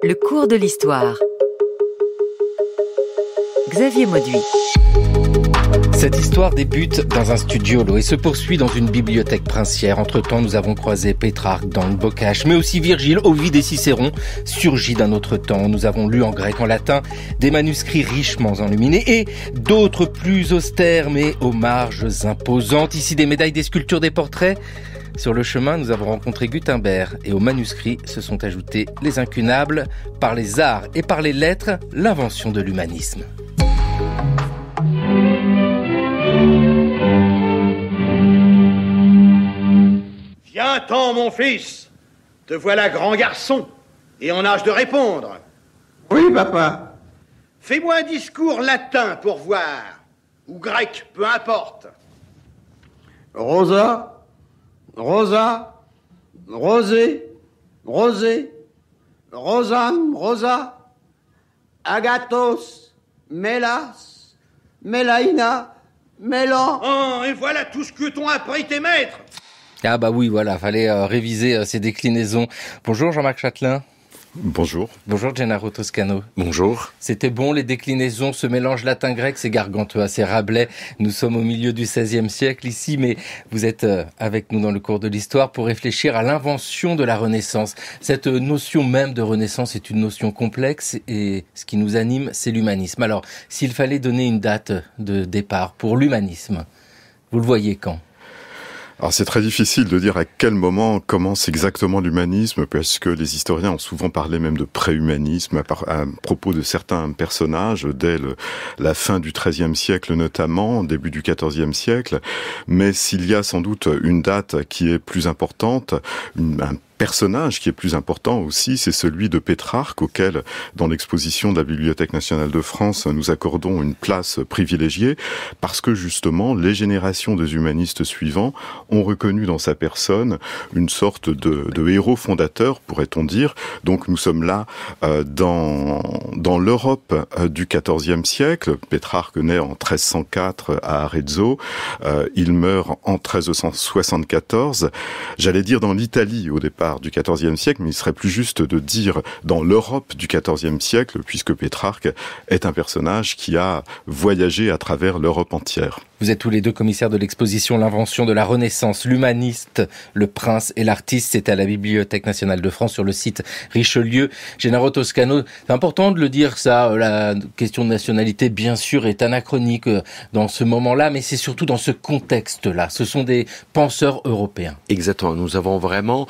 Le cours de l'histoire. Xavier Mauduit. Cette histoire débute dans un studiolo et se poursuit dans une bibliothèque princière. Entre-temps, nous avons croisé Pétrarque dans le Boccace, mais aussi Virgile, Ovide et Cicéron, surgis d'un autre temps. Nous avons lu en grec, en latin, des manuscrits richement enluminés et d'autres plus austères, mais aux marges imposantes. Ici, des médailles, des sculptures, des portraits. Sur le chemin, nous avons rencontré Gutenberg et aux manuscrits se sont ajoutés les incunables. Par les arts et par les lettres, l'invention de l'humanisme. Viens-t'en, mon fils. Te voilà grand garçon et en âge de répondre. Oui, papa. Fais-moi un discours latin pour voir, ou grec, peu importe. Rosa, Rosa, Rosé, Rosé, Rosam, Rosa, Agathos, Mélas, Mélaïna, Mélan. Oh, et voilà tout ce que t'ont appris tes maîtres. Ah bah oui, voilà, fallait réviser ces déclinaisons. Bonjour Jean-Marc Chatelain. Bonjour. Bonjour Gennaro Toscano. Bonjour. C'était bon les déclinaisons, ce mélange latin-grec, c'est gargantua, c'est Rabelais. Nous sommes au milieu du XVIe siècle ici, mais vous êtes avec nous dans le cours de l'histoire pour réfléchir à l'invention de la Renaissance. Cette notion même de Renaissance est une notion complexe et ce qui nous anime, c'est l'humanisme. Alors, s'il fallait donner une date de départ pour l'humanisme, vous le voyez quand ? Alors c'est très difficile de dire à quel moment commence exactement l'humanisme, parce que les historiens ont souvent parlé même de préhumanisme à propos de certains personnages dès la fin du XIIIe siècle notamment, début du XIVe siècle. Mais s'il y a sans doute une date qui est plus importante, un personnage qui est plus important aussi, c'est celui de Pétrarque, auquel, dans l'exposition de la Bibliothèque nationale de France, nous accordons une place privilégiée, parce que justement, les générations des humanistes suivants ont reconnu dans sa personne une sorte de héros fondateur, pourrait-on dire. Donc nous sommes là dans l'Europe du XIVe siècle. Pétrarque naît en 1304 à Arezzo, il meurt en 1374. J'allais dire dans l'Italie au départ du XIVe siècle, mais il serait plus juste de dire dans l'Europe du XIVe siècle, puisque Pétrarque est un personnage qui a voyagé à travers l'Europe entière. Vous êtes tous les deux commissaires de l'exposition L'invention de la Renaissance, l'humaniste, le prince et l'artiste. C'est à la Bibliothèque nationale de France sur le site Richelieu. Gennaro Toscano, c'est important de le dire ça, la question de nationalité bien sûr est anachronique dans ce moment-là, mais c'est surtout dans ce contexte-là. Ce sont des penseurs européens. Exactement, nous avons vraiment,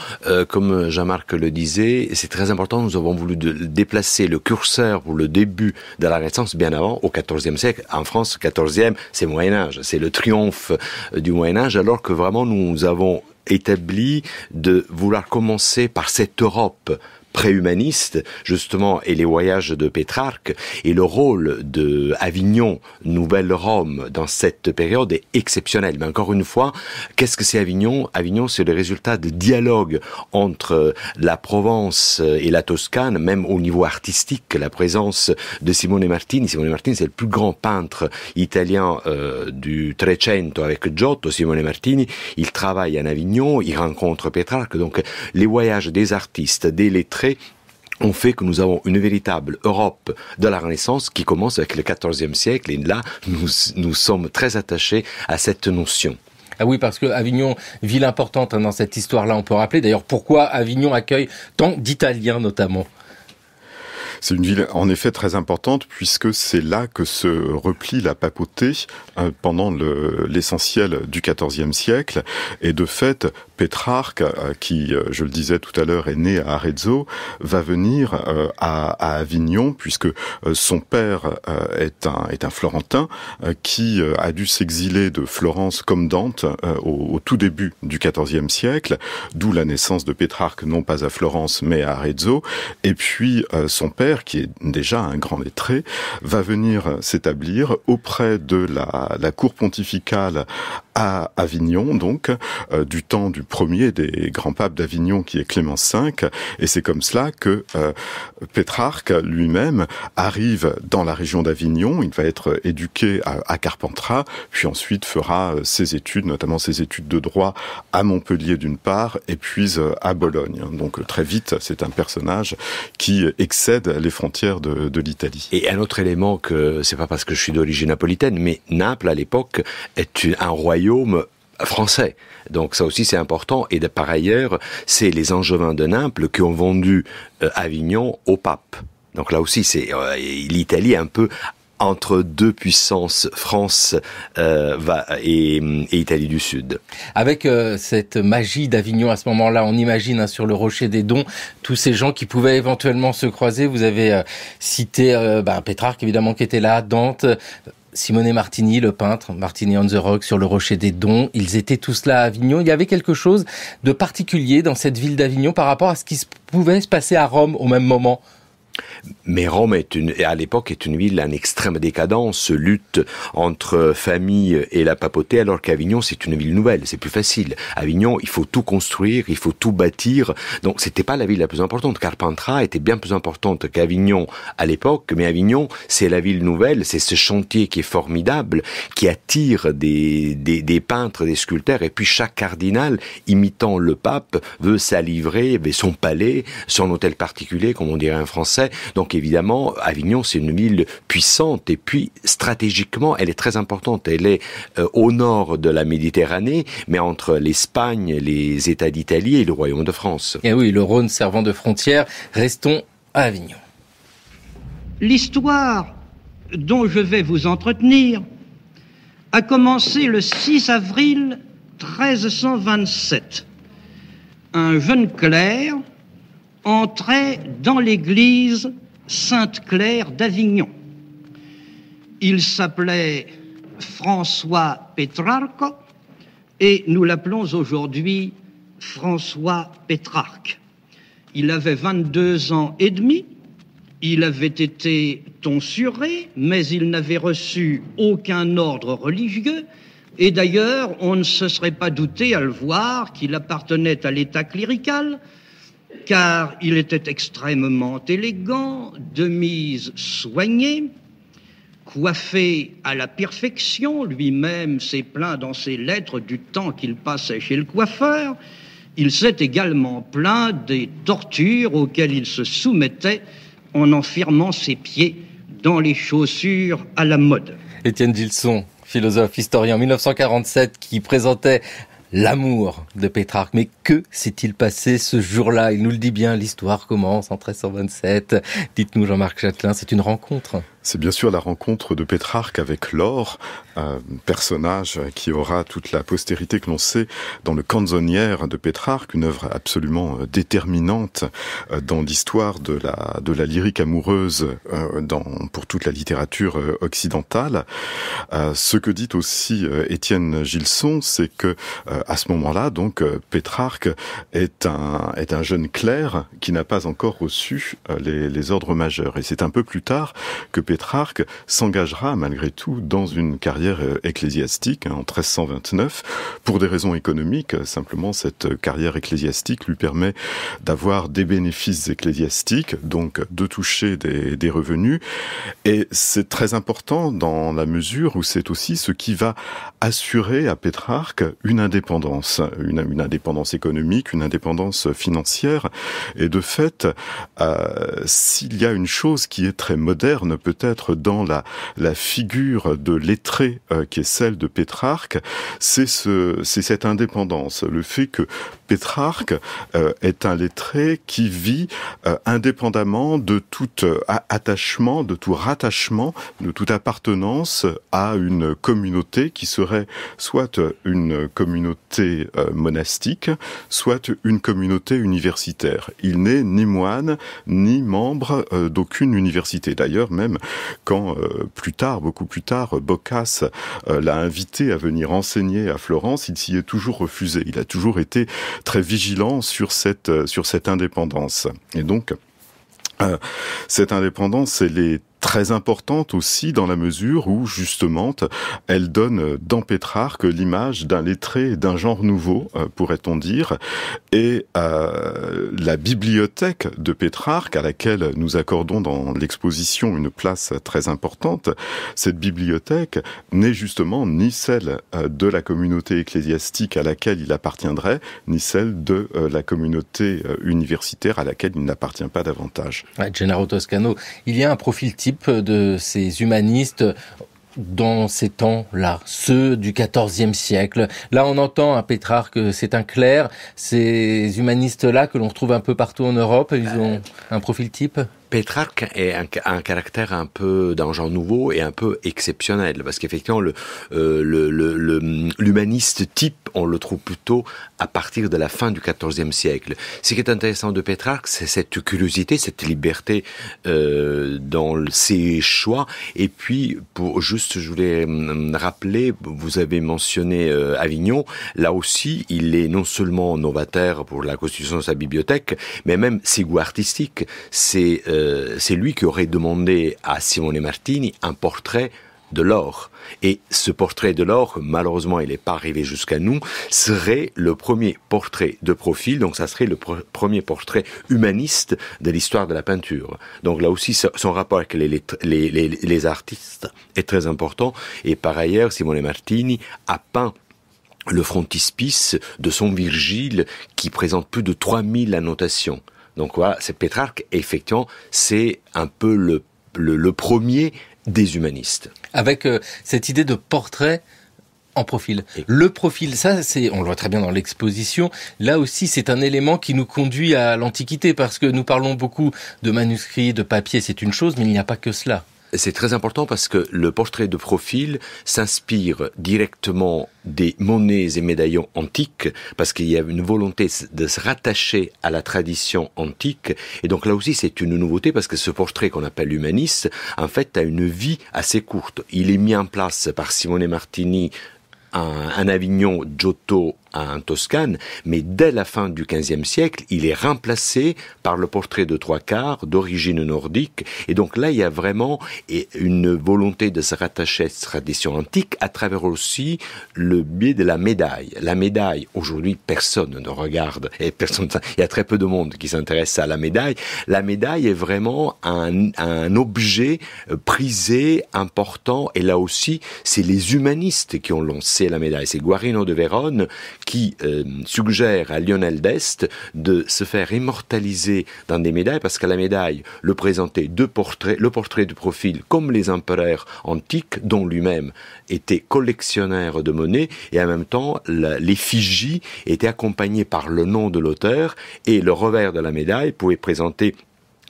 comme Jean-Marc le disait, c'est très important, nous avons voulu déplacer le curseur pour le début de la Renaissance bien avant, au XIVe siècle. En France, XIVe, c'est Moyen-Âge. C'est le triomphe du Moyen-Âge, alors que vraiment nous avons établi de vouloir commencer par cette Europe préhumaniste, justement, et les voyages de Pétrarque, et le rôle de Avignon, Nouvelle-Rome, dans cette période est exceptionnel. Mais encore une fois, qu'est-ce que c'est Avignon ? Avignon, c'est le résultat de dialogue entre la Provence et la Toscane, même au niveau artistique, la présence de Simone Martini. Simone Martini, c'est le plus grand peintre italien du Trecento avec Giotto. Simone Martini, il travaille en Avignon, il rencontre Pétrarque. Donc, les voyages des artistes, des lettrés, ont fait que nous avons une véritable Europe de la Renaissance qui commence avec le XIVe siècle, et là, nous sommes très attachés à cette notion. Ah oui, parce que Avignon, ville importante dans cette histoire-là, on peut rappeler d'ailleurs pourquoi Avignon accueille tant d'Italiens notamment. C'est une ville en effet très importante, puisque c'est là que se replie la papauté pendant l'essentiel du XIVe siècle. Et de fait, Pétrarque, qui, je le disais tout à l'heure, est né à Arezzo, va venir à Avignon, puisque son père est un Florentin qui a dû s'exiler de Florence comme Dante au tout début du XIVe siècle, d'où la naissance de Pétrarque, non pas à Florence, mais à Arezzo. Et puis, son père, qui est déjà un grand lettré, va venir s'établir auprès de la cour pontificale à Avignon, donc, du temps du premier des grands papes d'Avignon, qui est Clément V, et c'est comme cela que Pétrarque lui-même arrive dans la région d'Avignon. Il va être éduqué à Carpentras, puis ensuite fera ses études, notamment ses études de droit à Montpellier d'une part, et puis à Bologne. Donc très vite, c'est un personnage qui excède les frontières de l'Italie. Et un autre élément, que c'est pas parce que je suis d'origine napolitaine, mais Naples à l'époque est un royaume français. Donc ça aussi c'est important. Et par ailleurs, c'est les Angevins de Naples qui ont vendu Avignon au pape. Donc là aussi, c'est l'Italie un peu entre deux puissances, France et Italie du Sud. Avec cette magie d'Avignon à ce moment-là, on imagine sur le Rocher des Dons, tous ces gens qui pouvaient éventuellement se croiser. Vous avez cité Pétrarque, évidemment, qui était là, Dante, Simone Martini, le peintre, Martini on the Rock sur le Rocher des Dons. Ils étaient tous là à Avignon. Il y avait quelque chose de particulier dans cette ville d'Avignon par rapport à ce qui pouvait se passer à Rome au même moment. Mais Rome à l'époque est une ville en extrême décadence, lutte entre famille et la papauté, alors qu'Avignon c'est une ville nouvelle, c'est plus facile. Avignon, il faut tout construire, il faut tout bâtir, donc c'était pas la ville la plus importante. Carpentras était bien plus importante qu'Avignon à l'époque, mais Avignon c'est la ville nouvelle, c'est ce chantier qui est formidable, qui attire des peintres, des sculpteurs, et puis chaque cardinal, imitant le pape, veut s'alivrer, son palais, son hôtel particulier, comme on dirait en français. Donc évidemment, Avignon, c'est une ville puissante, et puis stratégiquement, elle est très importante. Elle est au nord de la Méditerranée, mais entre l'Espagne, les États d'Italie et le Royaume de France. Et oui, le Rhône servant de frontière, restons à Avignon. L'histoire dont je vais vous entretenir a commencé le 6 avril 1327. Un jeune clerc entrait dans l'église Sainte-Claire d'Avignon. Il s'appelait François Pétrarque et nous l'appelons aujourd'hui François Pétrarque. Il avait 22 ans et demi, il avait été tonsuré, mais il n'avait reçu aucun ordre religieux, et d'ailleurs on ne se serait pas douté à le voir qu'il appartenait à l'état clérical, car il était extrêmement élégant, de mise soignée, coiffé à la perfection. Lui-même s'est plaint dans ses lettres du temps qu'il passait chez le coiffeur. Il s'est également plaint des tortures auxquelles il se soumettait en enfermant ses pieds dans les chaussures à la mode. Étienne Gilson, philosophe, historien, en 1947, qui présentait l'amour de Pétrarque. Mais que s'est-il passé ce jour-là? Il nous le dit bien, l'histoire commence en 1327. Dites-nous, Jean-Marc Châtelain, c'est une rencontre. C'est bien sûr la rencontre de Pétrarque avec Laure, un personnage qui aura toute la postérité que l'on sait dans le Canzonière de Pétrarque, une œuvre absolument déterminante dans l'histoire de la lyrique amoureuse pour toute la littérature occidentale. Ce que dit aussi Étienne Gilson, c'est que à ce moment-là, donc Pétrarque est un jeune clerc qui n'a pas encore reçu les ordres majeurs. Et c'est un peu plus tard que Pétrarque s'engagera malgré tout dans une carrière ecclésiastique en 1329 pour des raisons économiques. Simplement, cette carrière ecclésiastique lui permet d'avoir des bénéfices ecclésiastiques, donc de toucher des revenus. Et c'est très important dans la mesure où c'est aussi ce qui va assurer à Pétrarque une indépendance économique, une indépendance financière. Et de fait, s'il y a une chose qui est très moderne, peut-être dans la figure de lettré qui est celle de Pétrarque, c'est cette indépendance, le fait que Pétrarque est un lettré qui vit indépendamment de tout attachement, de tout rattachement, de toute appartenance à une communauté qui serait soit une communauté monastique, soit une communauté universitaire. Il n'est ni moine, ni membre d'aucune université. D'ailleurs, même quand beaucoup plus tard, Boccace l'a invité à venir enseigner à Florence, il s'y est toujours refusé. Il a toujours été très vigilant sur cette indépendance. Et donc, cette indépendance, elle est très importante aussi dans la mesure où, justement, elle donne dans Pétrarque l'image d'un lettré d'un genre nouveau, pourrait-on dire, et la bibliothèque de Pétrarque, à laquelle nous accordons dans l'exposition une place très importante, cette bibliothèque n'est justement ni celle de la communauté ecclésiastique à laquelle il appartiendrait, ni celle de la communauté universitaire à laquelle il n'appartient pas davantage. Ouais, Gennaro Toscano, il y a un profil type de ces humanistes dans ces temps-là, ceux du XIVe siècle. Là, on entend à Pétrarque, c'est un clerc. Ces humanistes-là que l'on retrouve un peu partout en Europe, ils ont un profil type ? Pétrarque est un caractère un peu d'un genre nouveau et un peu exceptionnel, parce qu'effectivement l'humaniste type, on le trouve plutôt à partir de la fin du XIVe siècle. Ce qui est intéressant de Pétrarque, c'est cette curiosité, cette liberté dans ses choix. Et puis, je voulais rappeler, vous avez mentionné Avignon, là aussi, il est non seulement novateur pour la constitution de sa bibliothèque, mais même ses goûts artistiques. C'est lui qui aurait demandé à Simone Martini un portrait de l'or. Et ce portrait de l'or, malheureusement, il n'est pas arrivé jusqu'à nous, serait le premier portrait de profil, donc ça serait le premier portrait humaniste de l'histoire de la peinture. Donc là aussi, son rapport avec les artistes est très important. Et par ailleurs, Simone Martini a peint le frontispice de son Virgile qui présente plus de 3000 annotations. Donc voilà, c'est Pétrarque, effectivement, c'est un peu le premier des humanistes. Avec cette idée de portrait en profil. Le profil, ça, on le voit très bien dans l'exposition. Là aussi, c'est un élément qui nous conduit à l'Antiquité, parce que nous parlons beaucoup de manuscrits, de papier, c'est une chose, mais il n'y a pas que cela. C'est très important parce que le portrait de profil s'inspire directement des monnaies et médaillons antiques, parce qu'il y a une volonté de se rattacher à la tradition antique. Et donc là aussi, c'est une nouveauté, parce que ce portrait qu'on appelle humaniste, en fait, a une vie assez courte. Il est mis en place par Simone Martini, un Avignon, Giotto, en Toscane, mais dès la fin du XVe siècle, il est remplacé par le portrait de trois quarts d'origine nordique. Et donc là, il y a vraiment une volonté de se rattacher à cette tradition antique à travers aussi le biais de la médaille. La médaille, aujourd'hui, personne ne regarde, et il y a très peu de monde qui s'intéresse à la médaille. La médaille est vraiment un objet prisé, important, et là aussi, c'est les humanistes qui ont lancé la médaille. C'est Guarino de Vérone qui suggère à Lionel d'Este de se faire immortaliser dans des médailles, parce que la médaille le présentait le portrait du profil comme les empereurs antiques, dont lui-même était collectionneur de monnaie, et en même temps l'effigie était accompagnée par le nom de l'auteur, et le revers de la médaille pouvait présenter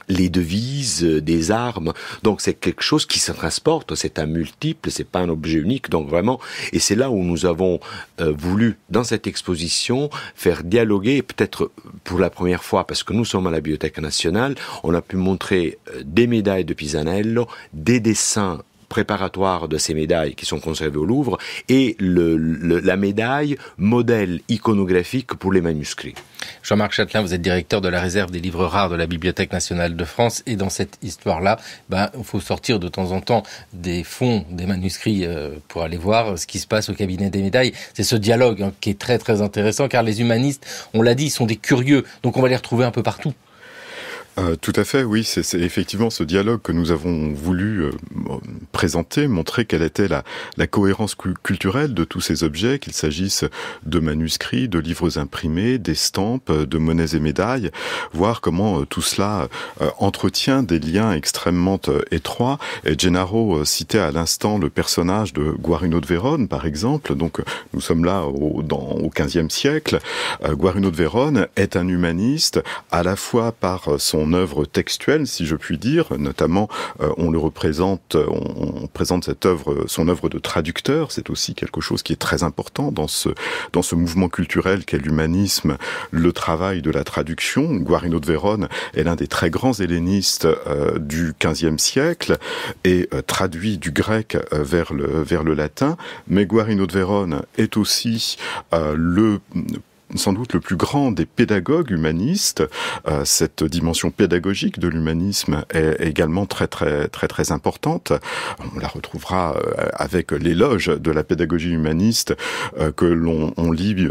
les devises, des armes. Donc c'est quelque chose qui se transporte, c'est un multiple, c'est pas un objet unique. Donc vraiment, et c'est là où nous avons voulu, dans cette exposition, faire dialoguer, peut-être pour la première fois, parce que nous sommes à la Bibliothèque nationale, on a pu montrer des médailles de Pisanello, des dessins préparatoires de ces médailles qui sont conservées au Louvre, et la médaille modèle iconographique pour les manuscrits. Jean-Marc Chatelain, vous êtes directeur de la réserve des livres rares de la Bibliothèque nationale de France, et dans cette histoire-là, il faut sortir de temps en temps des fonds, des manuscrits pour aller voir ce qui se passe au cabinet des médailles. C'est ce dialogue qui est très très intéressant, car les humanistes, on l'a dit, ils sont des curieux, donc on va les retrouver un peu partout. Tout à fait, oui, c'est effectivement ce dialogue que nous avons voulu présenter, montrer quelle était la cohérence culturelle de tous ces objets, qu'il s'agisse de manuscrits, de livres imprimés, d'estampes, de monnaies et médailles, voir comment tout cela entretient des liens extrêmement étroits. Et Gennaro citait à l'instant le personnage de Guarino de Vérone, par exemple. Donc nous sommes là au XVe siècle. Guarino de Vérone est un humaniste, à la fois par son œuvre textuelle, si je puis dire, notamment on présente cette œuvre, son œuvre de traducteur. C'est aussi quelque chose qui est très important dans ce mouvement culturel qu'est l'humanisme, le travail de la traduction. Guarino de Vérone est l'un des très grands hellénistes du XVe siècle et traduit du grec vers le latin. Mais Guarino de Vérone est aussi sans doute le plus grand des pédagogues humanistes. Cette dimension pédagogique de l'humanisme est également très importante. On la retrouvera avec l'éloge de la pédagogie humaniste que l'on lit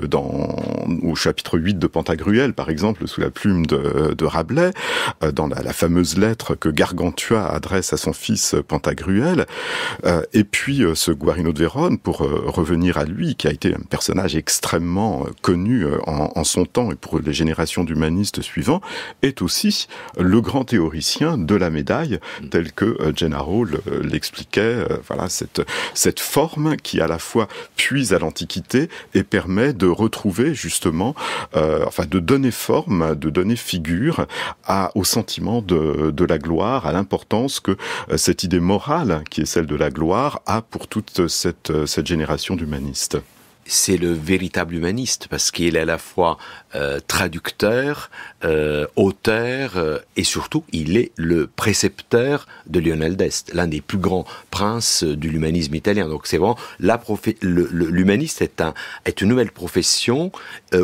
au chapitre 8 de Pantagruel, par exemple, sous la plume de Rabelais, dans la fameuse lettre que Gargantua adresse à son fils Pantagruel. Et puis ce Guarino de Vérone, pour revenir à lui, qui a été un personnage extrêmement connu en son temps et pour les générations d'humanistes suivants, est aussi le grand théoricien de la médaille, tel que Gennaro l'expliquait. Voilà, cette forme qui à la fois puise à l'Antiquité et permet de retrouver justement, de donner forme, de donner figure au sentiment de la gloire, à l'importance que cette idée morale qui est celle de la gloire a pour toute cette génération d'humanistes. C'est le véritable humaniste parce qu'il est à la fois traducteur, auteur et surtout il est le précepteur de Lionel d'Este, l'un des plus grands princes de l'humanisme italien. Donc c'est vraiment l'humaniste est une nouvelle profession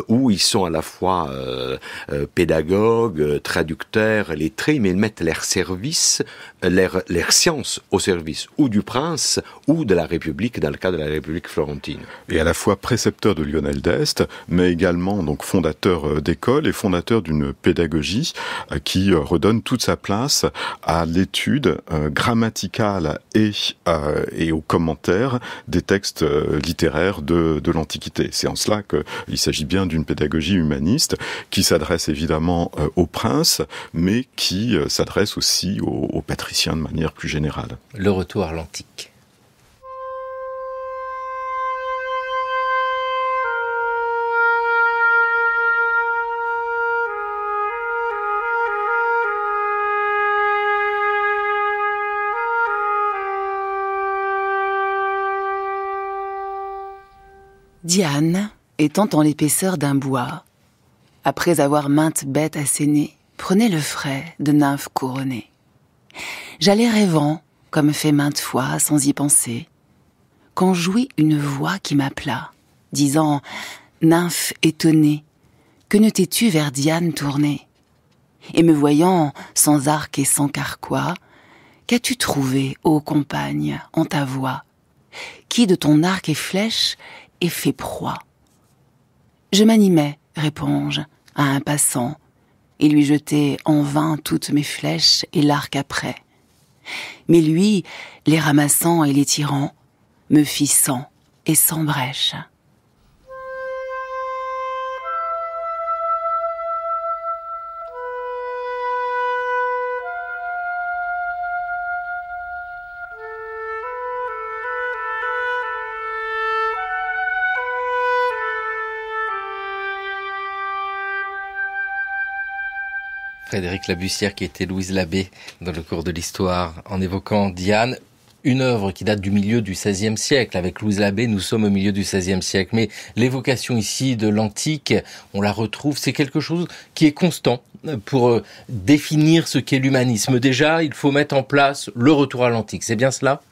où ils sont à la fois pédagogues, traducteurs, lettrés, mais ils mettent leur service, leur science au service ou du prince ou de la République dans le cas de la République florentine. Et à la fois précepteur de Lionel d'Este, mais également donc fondateur d'école et fondateur d'une pédagogie qui redonne toute sa place à l'étude grammaticale et aux commentaires des textes littéraires de l'Antiquité. C'est en cela qu'il s'agit bien d'une pédagogie humaniste qui s'adresse évidemment aux princes, mais qui s'adresse aussi aux patriciens de manière plus générale. Le retour à l'antique. Diane, étant en l'épaisseur d'un bois, après avoir maintes bêtes assénées, prenait le frais de nymphes couronnées. J'allais rêvant, comme fait maintes fois, sans y penser, quand jouit une voix qui m'appela, disant « Nymphe étonnée, que ne t'es-tu vers Diane tournée ?» Et me voyant sans arc et sans carquois, « Qu'as-tu trouvé, ô compagne, en ta voix, qui de ton arc et flèche et fait proie. » Je m'animais, réponds-je, à un passant, et lui jetai en vain toutes mes flèches et l'arc après. Mais lui, les ramassant et les tirant, me fit sans et sans brèche. Frédéric Labussière qui était Louise Labbé dans le cours de l'histoire en évoquant Diane, une œuvre qui date du milieu du XVIe siècle. Avec Louise Labbé, nous sommes au milieu du XVIe siècle. Mais l'évocation ici de l'antique, on la retrouve, c'est quelque chose qui est constant pour définir ce qu'est l'humanisme. Déjà, il faut mettre en place le retour à l'antique. C'est bien cela ?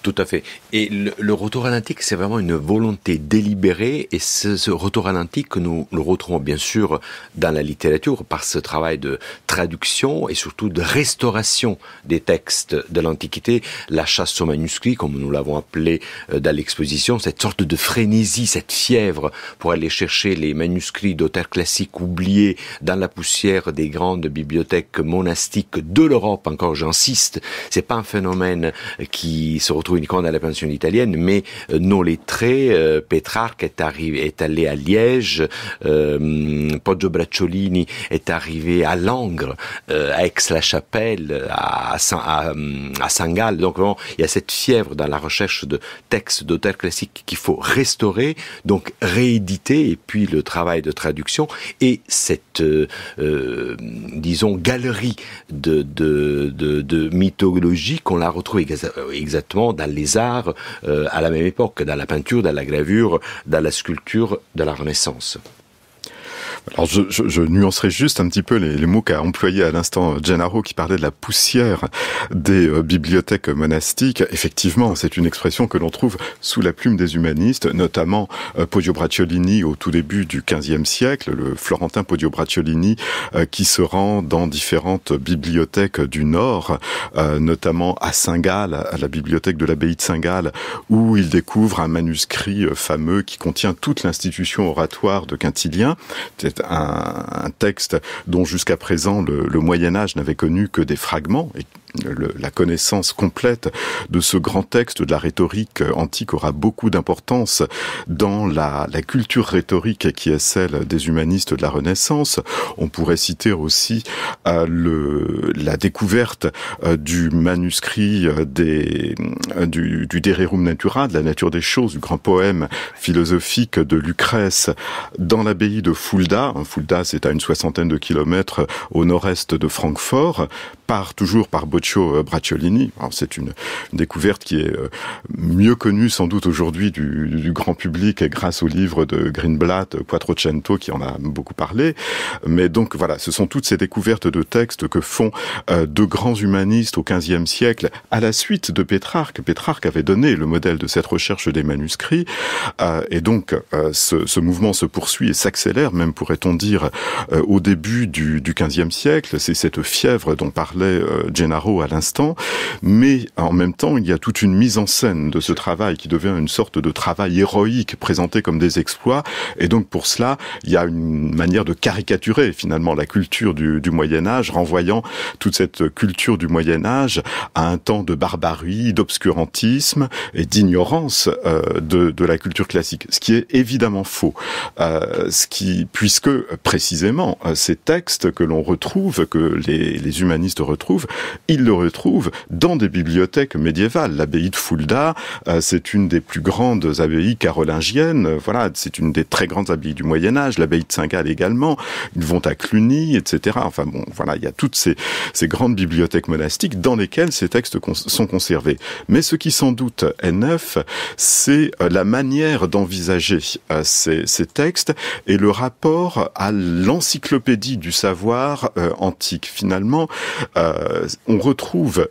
Tout à fait. Et le retour à l'antique, c'est vraiment une volonté délibérée, et ce retour à l'antique, nous le retrouvons bien sûr dans la littérature par ce travail de traduction et surtout de restauration des textes de l'Antiquité, la chasse aux manuscrits, comme nous l'avons appelé dans l'exposition, cette sorte de frénésie, cette fièvre pour aller chercher les manuscrits d'auteurs classiques oubliés dans la poussière des grandes bibliothèques monastiques de l'Europe. Encore, j'insiste, c'est pas un phénomène qui se retrouve uniquement dans la pension italienne, mais nos lettrés, Pétrarque est allé à Liège, Poggio Bracciolini est arrivé à Langres, à Aix-la-Chapelle, à Saint-Gall. Donc vraiment, il y a cette fièvre dans la recherche de textes d'auteurs classiques qu'il faut restaurer, donc rééditer, et puis le travail de traduction et cette, disons, galerie de mythologie qu'on la retrouve exactement dans les arts à la même époque, dans la peinture, dans la gravure, dans la sculpture de la Renaissance. Alors je nuancerai juste un petit peu les mots qu'a employé à l'instant Gennaro, qui parlait de la poussière des bibliothèques monastiques. Effectivement, c'est une expression que l'on trouve sous la plume des humanistes, notamment Poggio Bracciolini au tout début du XVe siècle, le Florentin Poggio Bracciolini, qui se rend dans différentes bibliothèques du Nord, notamment à Saint-Gall, à la bibliothèque de l'abbaye de Saint-Gall, où il découvre un manuscrit fameux qui contient toute l'institution oratoire de Quintilien. C'est un texte dont jusqu'à présent le Moyen-Âge n'avait connu que des fragments, et la connaissance complète de ce grand texte de la rhétorique antique aura beaucoup d'importance dans la culture rhétorique qui est celle des humanistes de la Renaissance. On pourrait citer aussi la découverte du manuscrit du De Rerum Natura, de la nature des choses, du grand poème philosophique de Lucrèce, dans l'abbaye de Fulda. Fulda, c'est à une 60aine de kilomètres au nord-est de Francfort, toujours par Poggio Bracciolini. Alors, c'est une découverte qui est mieux connue sans doute aujourd'hui du grand public grâce au livre de Greenblatt, Quattrocento, qui en a beaucoup parlé. Mais donc voilà, ce sont toutes ces découvertes de textes que font de grands humanistes au XVe siècle à la suite de Pétrarque. Pétrarque avait donné le modèle de cette recherche des manuscrits, et donc ce mouvement se poursuit et s'accélère, même pourrait-on dire au début du XVe siècle. C'est cette fièvre dont parlait Gennaro à l'instant, mais en même temps il y a toute une mise en scène de ce travail qui devient une sorte de travail héroïque présenté comme des exploits, et donc pour cela il y a une manière de caricaturer finalement la culture du Moyen-Âge, renvoyant toute cette culture du Moyen-Âge à un temps de barbarie, d'obscurantisme et d'ignorance de la culture classique, ce qui est évidemment faux, puisque précisément ces textes que l'on retrouve, que les humanistes retrouvent, ils le retrouvent dans des bibliothèques médiévales. L'abbaye de Fulda, c'est une des plus grandes abbayes carolingiennes, voilà, c'est une des très grandes abbayes du Moyen-Âge, l'abbaye de Saint-Gall également, ils vont à Cluny, etc. Enfin bon, voilà, il y a toutes ces grandes bibliothèques monastiques dans lesquelles ces textes sont conservés. Mais ce qui sans doute est neuf, c'est la manière d'envisager ces textes et le rapport à l'encyclopédie du savoir antique. Finalement, on retrouve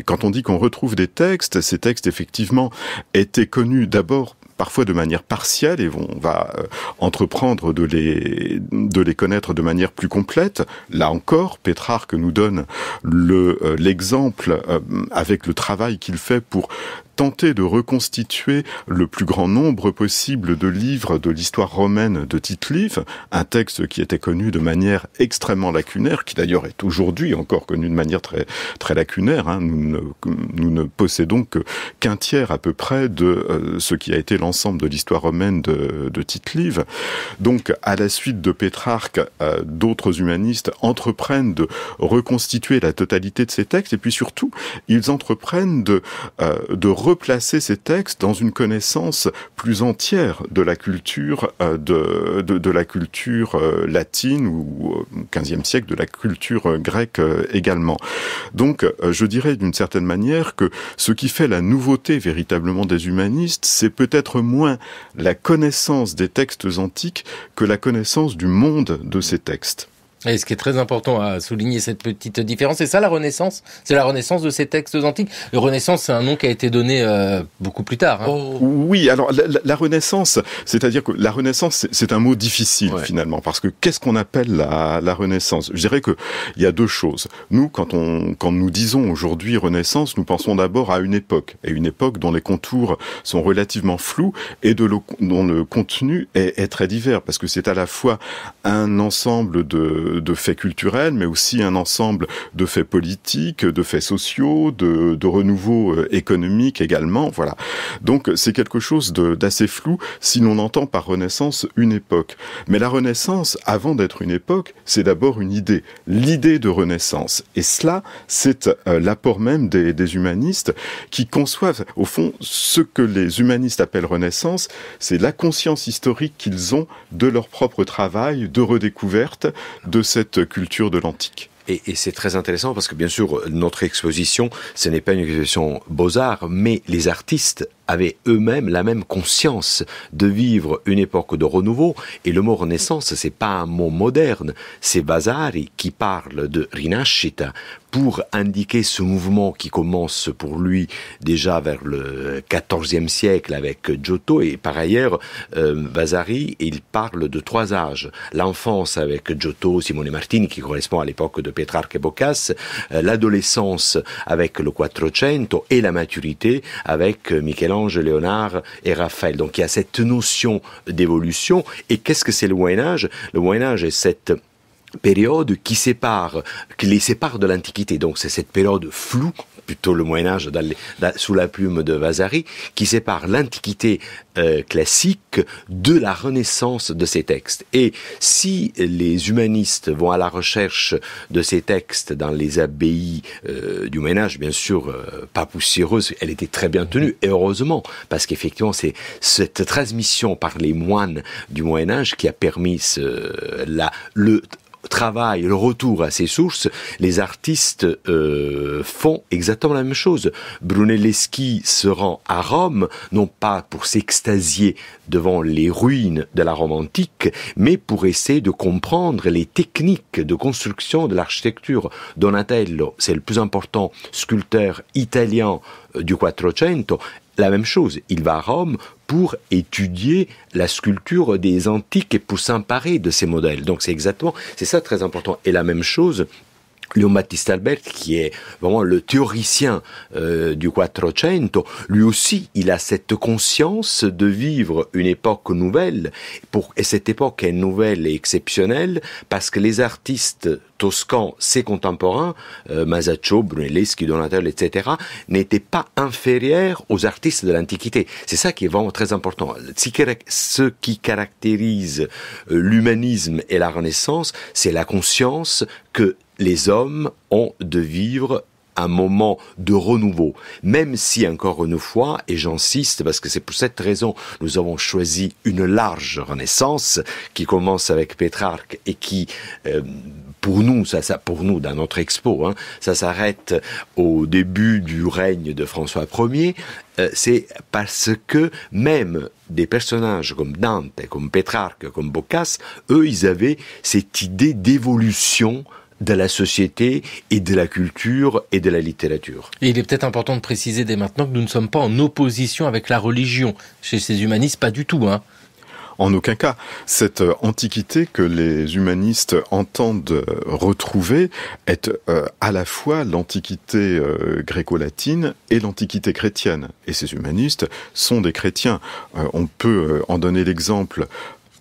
quand on dit qu'on retrouve des textes, ces textes effectivement étaient connus d'abord parfois de manière partielle, et on va entreprendre de les connaître de manière plus complète. Là encore, Pétrarque nous donne l'exemple avec le travail qu'il fait pour tenter de reconstituer le plus grand nombre possible de livres de l'histoire romaine de Tite-Live, un texte qui était connu de manière extrêmement lacunaire, qui d'ailleurs est aujourd'hui encore connu de manière très, très lacunaire. Hein. Nous ne possédons qu'un tiers à peu près de ce qui a été l'ensemble de l'histoire romaine de Tite-Live. Donc, à la suite de Pétrarque, d'autres humanistes entreprennent de reconstituer la totalité de ces textes, et puis surtout, ils entreprennent de replacer ces textes dans une connaissance plus entière de la culture de la culture latine, ou au XVe siècle de la culture grecque également. Donc je dirais d'une certaine manière que ce qui fait la nouveauté véritablement des humanistes, c'est peut-être moins la connaissance des textes antiques que la connaissance du monde de ces textes. Et ce qui est très important à souligner, cette petite différence, c'est ça la Renaissance. C'est la Renaissance de ces textes antiques. La Renaissance, c'est un nom qui a été donné beaucoup plus tard. Hein. Oh. Oui, alors la Renaissance, c'est-à-dire que la Renaissance, c'est un mot difficile finalement, parce que qu'est-ce qu'on appelle la Renaissance ? Je dirais que il y a deux choses. Nous, quand nous disons aujourd'hui Renaissance, nous pensons d'abord à une époque dont les contours sont relativement flous et dont le contenu est très divers, parce que c'est à la fois un ensemble de faits culturels, mais aussi un ensemble de faits politiques, de faits sociaux, de renouveau économique également, voilà. Donc c'est quelque chose d'assez flou si l'on entend par Renaissance une époque. Mais la Renaissance, avant d'être une époque, c'est d'abord une idée, l'idée de Renaissance. Et cela, c'est l'apport même des humanistes qui conçoivent, au fond, ce que les humanistes appellent Renaissance, c'est la conscience historique qu'ils ont de leur propre travail, de redécouverte, de cette culture de l'antique. Et c'est très intéressant parce que bien sûr, notre exposition, ce n'est pas une exposition beaux-arts, mais les artistes avaient eux-mêmes la même conscience de vivre une époque de renouveau. Et le mot Renaissance, c'est pas un mot moderne, c'est Vasari qui parle de Rinascita pour indiquer ce mouvement qui commence pour lui déjà vers le XIVe siècle avec Giotto. Et par ailleurs, Vasari, il parle de 3 âges. L'enfance avec Giotto, Simone Martini, qui correspond à l'époque de Pétrarque et Boccace, l'adolescence avec le Quattrocento et la maturité avec Michel-Ange, Léonard et Raphaël. Donc il y a cette notion d'évolution. Et qu'est-ce que c'est le Moyen-Âge ? Le Moyen-Âge est cette période qui les sépare de l'Antiquité. Donc c'est cette période floue, plutôt le Moyen-Âge sous la plume de Vasari, qui sépare l'Antiquité classique de la Renaissance de ces textes. Et si les humanistes vont à la recherche de ces textes dans les abbayes du Moyen-Âge, bien sûr, pas poussiéreuse, elle était très bien tenue, et heureusement, parce qu'effectivement, c'est cette transmission par les moines du Moyen-Âge qui a permis le travail, le retour à ses sources. Les artistes font exactement la même chose. Brunelleschi se rend à Rome, non pas pour s'extasier devant les ruines de la Rome antique, mais pour essayer de comprendre les techniques de construction de l'architecture. Donatello, c'est le plus important sculpteur italien du Quattrocento. La même chose, il va à Rome pour étudier la sculpture des antiques et pour s'emparer de ces modèles. Donc c'est ça très important. Et la même chose, Léon Battista Alberti, qui est vraiment le théoricien du Quattrocento, lui aussi, il a cette conscience de vivre une époque nouvelle. Et cette époque est nouvelle et exceptionnelle parce que les artistes toscans, ses contemporains, Masaccio, Brunelleschi, Donatello, etc., n'étaient pas inférieurs aux artistes de l'Antiquité. C'est ça qui est vraiment très important. Ce qui caractérise l'humanisme et la Renaissance, c'est la conscience que les hommes ont de vivre un moment de renouveau, même si, encore une fois, et j'insiste parce que c'est pour cette raison nous avons choisi une large Renaissance qui commence avec Pétrarque et qui, pour nous, dans notre expo, ça s'arrête au début du règne de François Ier. C'est parce que même des personnages comme Dante, comme Pétrarque, comme Boccace, eux, ils avaient cette idée d'évolution de la société et de la culture et de la littérature. Et il est peut-être important de préciser dès maintenant que nous ne sommes pas en opposition avec la religion. Chez ces humanistes, pas du tout, En aucun cas. Cette antiquité que les humanistes entendent retrouver est à la fois l'antiquité gréco-latine et l'antiquité chrétienne. Et ces humanistes sont des chrétiens. On peut en donner l'exemple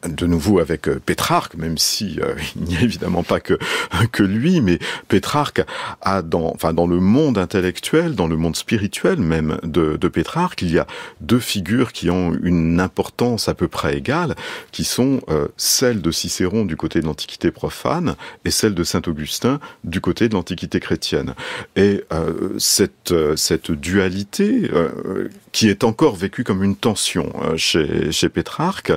de nouveau avec Pétrarque, même si il n'y a évidemment pas que lui, mais Pétrarque a dans le monde intellectuel, dans le monde spirituel même de Pétrarque, il y a 2 figures qui ont une importance à peu près égale, qui sont celle de Cicéron du côté de l'Antiquité profane et celle de Saint-Augustin du côté de l'Antiquité chrétienne. Et cette dualité qui est encore vécue comme une tension chez Pétrarque,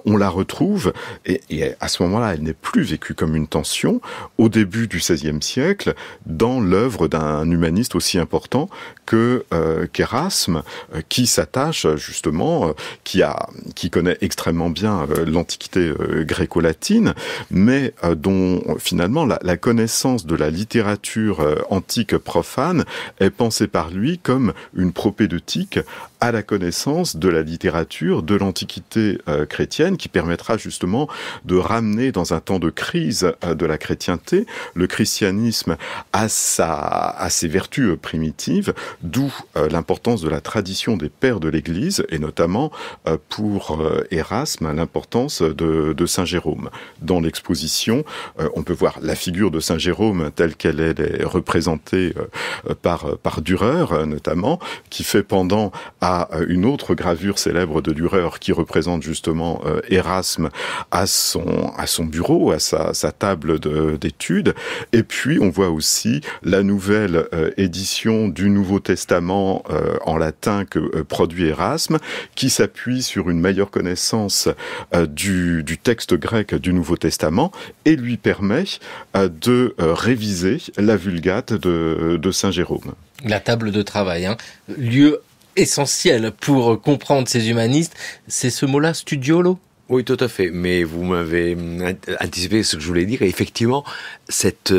on la retrouve, et à ce moment-là, elle n'est plus vécue comme une tension, au début du XVIe siècle, dans l'œuvre d'un humaniste aussi important qu'Erasme, qui s'attache justement, qui connaît extrêmement bien l'Antiquité gréco-latine, mais dont finalement la connaissance de la littérature antique profane est pensée par lui comme une propédeutique à la connaissance de la littérature de l'Antiquité chrétienne, qui permettra justement de ramener dans un temps de crise de la chrétienté le christianisme à ses vertus primitives, d'où l'importance de la tradition des pères de l'Église, et notamment pour Erasme, l'importance de Saint Jérôme. Dans l'exposition, on peut voir la figure de Saint Jérôme telle qu'elle est représentée par Dürer, notamment, qui fait pendant à une autre gravure célèbre de Dürer qui représente justement Erasme à son bureau, à sa table d'études. Et puis on voit aussi la nouvelle édition du Nouveau Testament en latin que produit Erasme, qui s'appuie sur une meilleure connaissance du texte grec du Nouveau Testament et lui permet de réviser la Vulgate de Saint Jérôme. La table de travail, lieu essentiel pour comprendre ces humanistes, c'est ce mot-là, studiolo. Oui, tout à fait. Mais vous m'avez anticipé ce que je voulais dire. Et effectivement, cette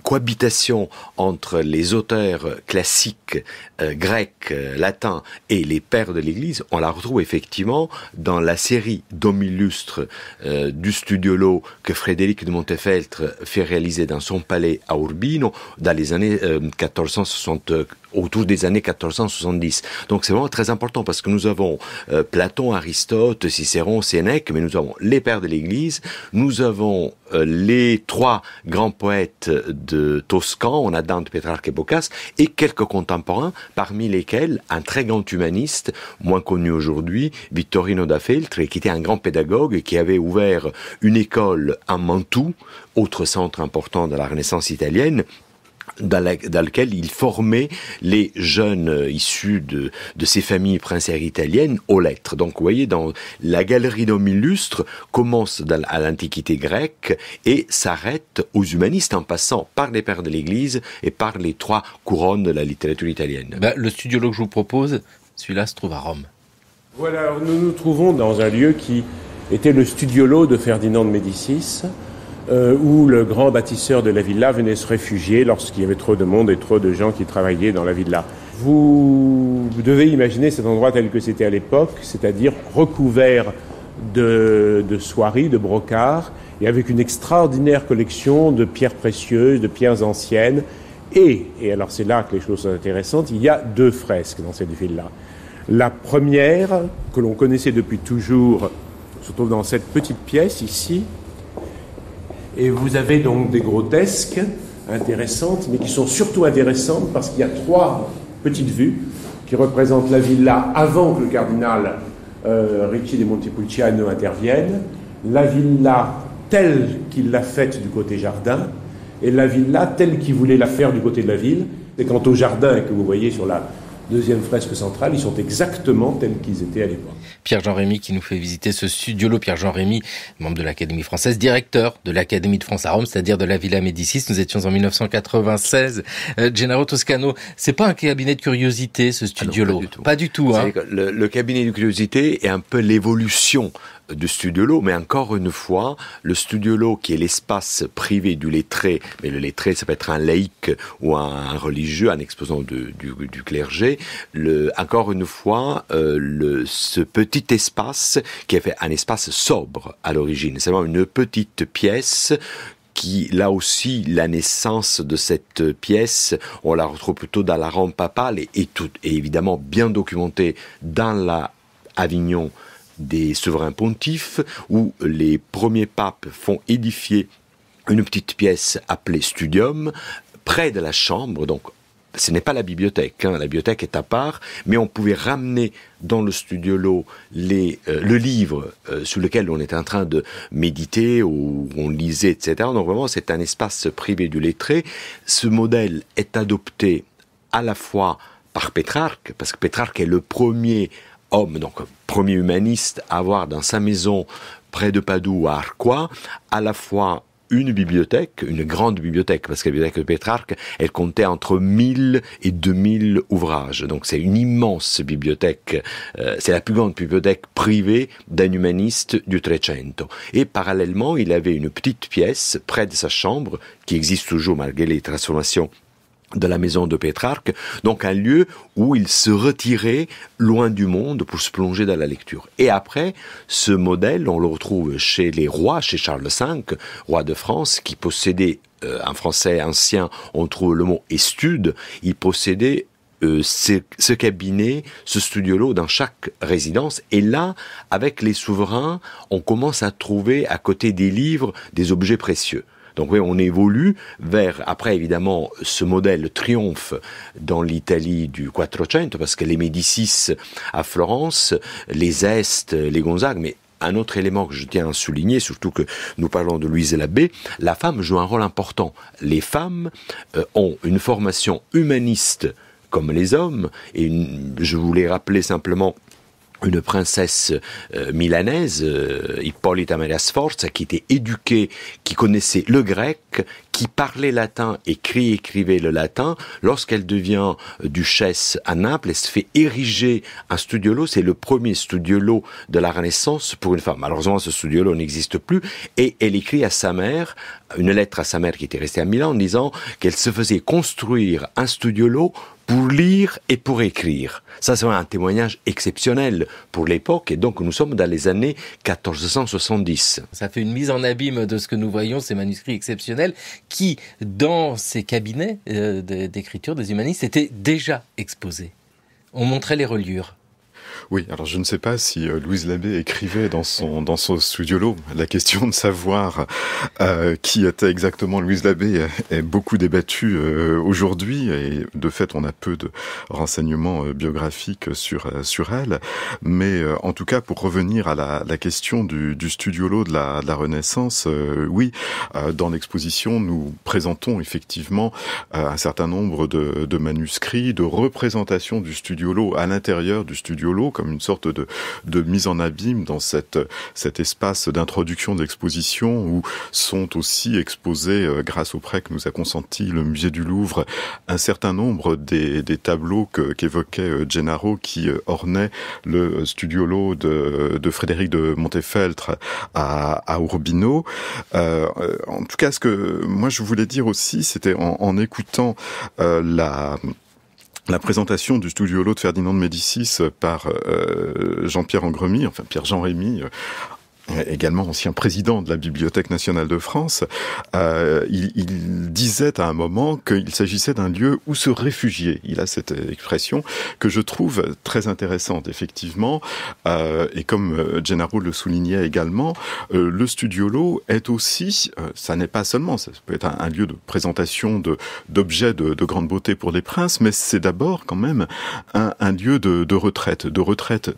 cohabitation entre les auteurs classiques grecs, latins et les pères de l'Église, on la retrouve effectivement dans la série d'hommes illustres du Studiolo que Frédéric de Montefeltro fait réaliser dans son palais à Urbino dans les années 1460. Autour des années 1470. Donc c'est vraiment très important parce que nous avons Platon, Aristote, Cicéron, Sénèque, mais nous avons les pères de l'Église, nous avons les trois grands poètes de Toscan, on a Dante, Pétrarque et Boccace, et quelques contemporains, parmi lesquels un très grand humaniste, moins connu aujourd'hui, Vittorino da Feltre, qui était un grand pédagogue et qui avait ouvert une école à Mantoue, autre centre important de la Renaissance italienne, dans lequel il formait les jeunes issus de ces familles princières italiennes aux lettres. Donc vous voyez, dans la galerie d'hommes illustres commence à l'Antiquité grecque et s'arrête aux humanistes en passant par les pères de l'Église et par les trois couronnes de la littérature italienne. Le studiolo que je vous propose, celui-là se trouve à Rome. Voilà, alors nous nous trouvons dans un lieu qui était le studiolo de Ferdinand de Médicis, où le grand bâtisseur de la villa venait se réfugier lorsqu'il y avait trop de monde et trop de gens qui travaillaient dans la villa. Vous devez imaginer cet endroit tel que c'était à l'époque, c'est-à-dire recouvert de soieries, de brocarts, et avec une extraordinaire collection de pierres précieuses, de pierres anciennes. Et alors c'est là que les choses sont intéressantes, il y a 2 fresques dans cette villa. La première, que l'on connaissait depuis toujours, se trouve dans cette petite pièce ici. Et vous avez donc des grotesques intéressantes, mais qui sont surtout intéressantes parce qu'il y a 3 petites vues qui représentent la villa avant que le cardinal Ricci de Montepulciano intervienne, la villa telle qu'il l'a faite du côté jardin, et la villa telle qu'il voulait la faire du côté de la ville. Et quant au jardin que vous voyez sur la 2e fresque centrale, ils sont exactement tels qu'ils étaient à l'époque. Pierre-Jean Rémy qui nous fait visiter ce studiolo. Pierre-Jean Rémy, membre de l'Académie française, directeur de l'Académie de France à Rome, c'est-à-dire de la Villa Médicis. Nous étions en 1996. Gennaro Toscano, c'est pas un cabinet de curiosité, ce studiolo? Ah non, pas du tout. Hein. Le cabinet de curiosité est un peu l'évolution du studiolo, mais encore une fois, le studiolo qui est l'espace privé du lettré, mais le lettré ça peut être un laïc ou un religieux, un exposant du clergé, encore une fois, ce petit espace qui est fait un espace sobre à l'origine, c'est vraiment une petite pièce qui, là aussi, la naissance de cette pièce, on la retrouve plutôt dans la Rome papale et évidemment bien documentée dans la Avignon des souverains pontifes, où les premiers papes font édifier une petite pièce appelée studium, près de la chambre, donc ce n'est pas la bibliothèque, la bibliothèque est à part, mais on pouvait ramener dans le studiolo le livre sur lequel on était en train de méditer, ou on lisait, etc. Donc vraiment, c'est un espace privé du lettré. Ce modèle est adopté à la fois par Pétrarque, parce que Pétrarque est le premier homme, donc premier humaniste à avoir dans sa maison près de Padoue à Arquois, à la fois une bibliothèque, une grande bibliothèque, parce que la bibliothèque de Pétrarque, elle comptait entre 1000 et 2000 ouvrages. Donc c'est une immense bibliothèque, c'est la plus grande bibliothèque privée d'un humaniste du Trecento. Et parallèlement, il avait une petite pièce près de sa chambre, qui existe toujours malgré les transformations de la maison de Pétrarque, donc un lieu où il se retirait loin du monde pour se plonger dans la lecture. Et après, ce modèle, on le retrouve chez les rois, chez Charles V, roi de France, qui possédait, en français ancien, on trouve le mot estude, il possédait ce cabinet, ce studiolo dans chaque résidence. Et là, avec les souverains, on commence à trouver à côté des livres des objets précieux. Donc oui, on évolue vers, après évidemment, ce modèle triomphe dans l'Italie du Quattrocento, parce que les Médicis à Florence, les Este, les Gonzague, mais un autre élément que je tiens à souligner, surtout que nous parlons de Louise Labbé, la femme joue un rôle important. Les femmes ont une formation humaniste comme les hommes, et je voulais rappeler simplement une princesse milanaise, Hippolyta Maria Sforza, qui était éduquée, qui connaissait le grec, qui parlait latin, écrivait le latin. Lorsqu'elle devient duchesse à Naples, elle se fait ériger un studiolo. C'est le premier studiolo de la Renaissance pour une femme. Malheureusement, ce studiolo n'existe plus. Et elle écrit à sa mère, une lettre à sa mère qui était restée à Milan, en disant qu'elle se faisait construire un studiolo pour lire et pour écrire. Ça, c'est un témoignage exceptionnel pour l'époque, et donc nous sommes dans les années 1470. Ça fait une mise en abîme de ce que nous voyons, ces manuscrits exceptionnels, qui, dans ces cabinets d'écriture des humanistes, étaient déjà exposés. On montrait les reliures. Oui, alors je ne sais pas si Louise Labbé écrivait dans son studiolo. La question de savoir qui était exactement Louise Labbé est beaucoup débattue aujourd'hui, et de fait on a peu de renseignements biographiques sur elle. Mais en tout cas, pour revenir à la question du studiolo de la Renaissance, oui, dans l'exposition nous présentons effectivement un certain nombre de manuscrits, de représentations du studiolo à l'intérieur du studiolo, comme une sorte de mise en abîme dans cet espace d'introduction de l'exposition, où sont aussi exposés, grâce au prêt que nous a consenti le musée du Louvre, un certain nombre des tableaux qu'évoquait Gennaro, qui ornaient le studiolo de Frédéric de Montefeltre à Urbino. En tout cas, ce que moi je voulais dire aussi, c'était en écoutant la présentation du studiolo de Ferdinand de Médicis par Jean-Pierre Angremy, enfin Pierre-Jean Rémy, également ancien président de la Bibliothèque nationale de France, il disait à un moment qu'il s'agissait d'un lieu où se réfugier. Il a cette expression que je trouve très intéressante, effectivement, et comme Gennaro le soulignait également, le studiolo est aussi, ça n'est pas seulement, ça peut être un lieu de présentation d'objets de grande beauté pour les princes, mais c'est d'abord quand même un lieu de retraite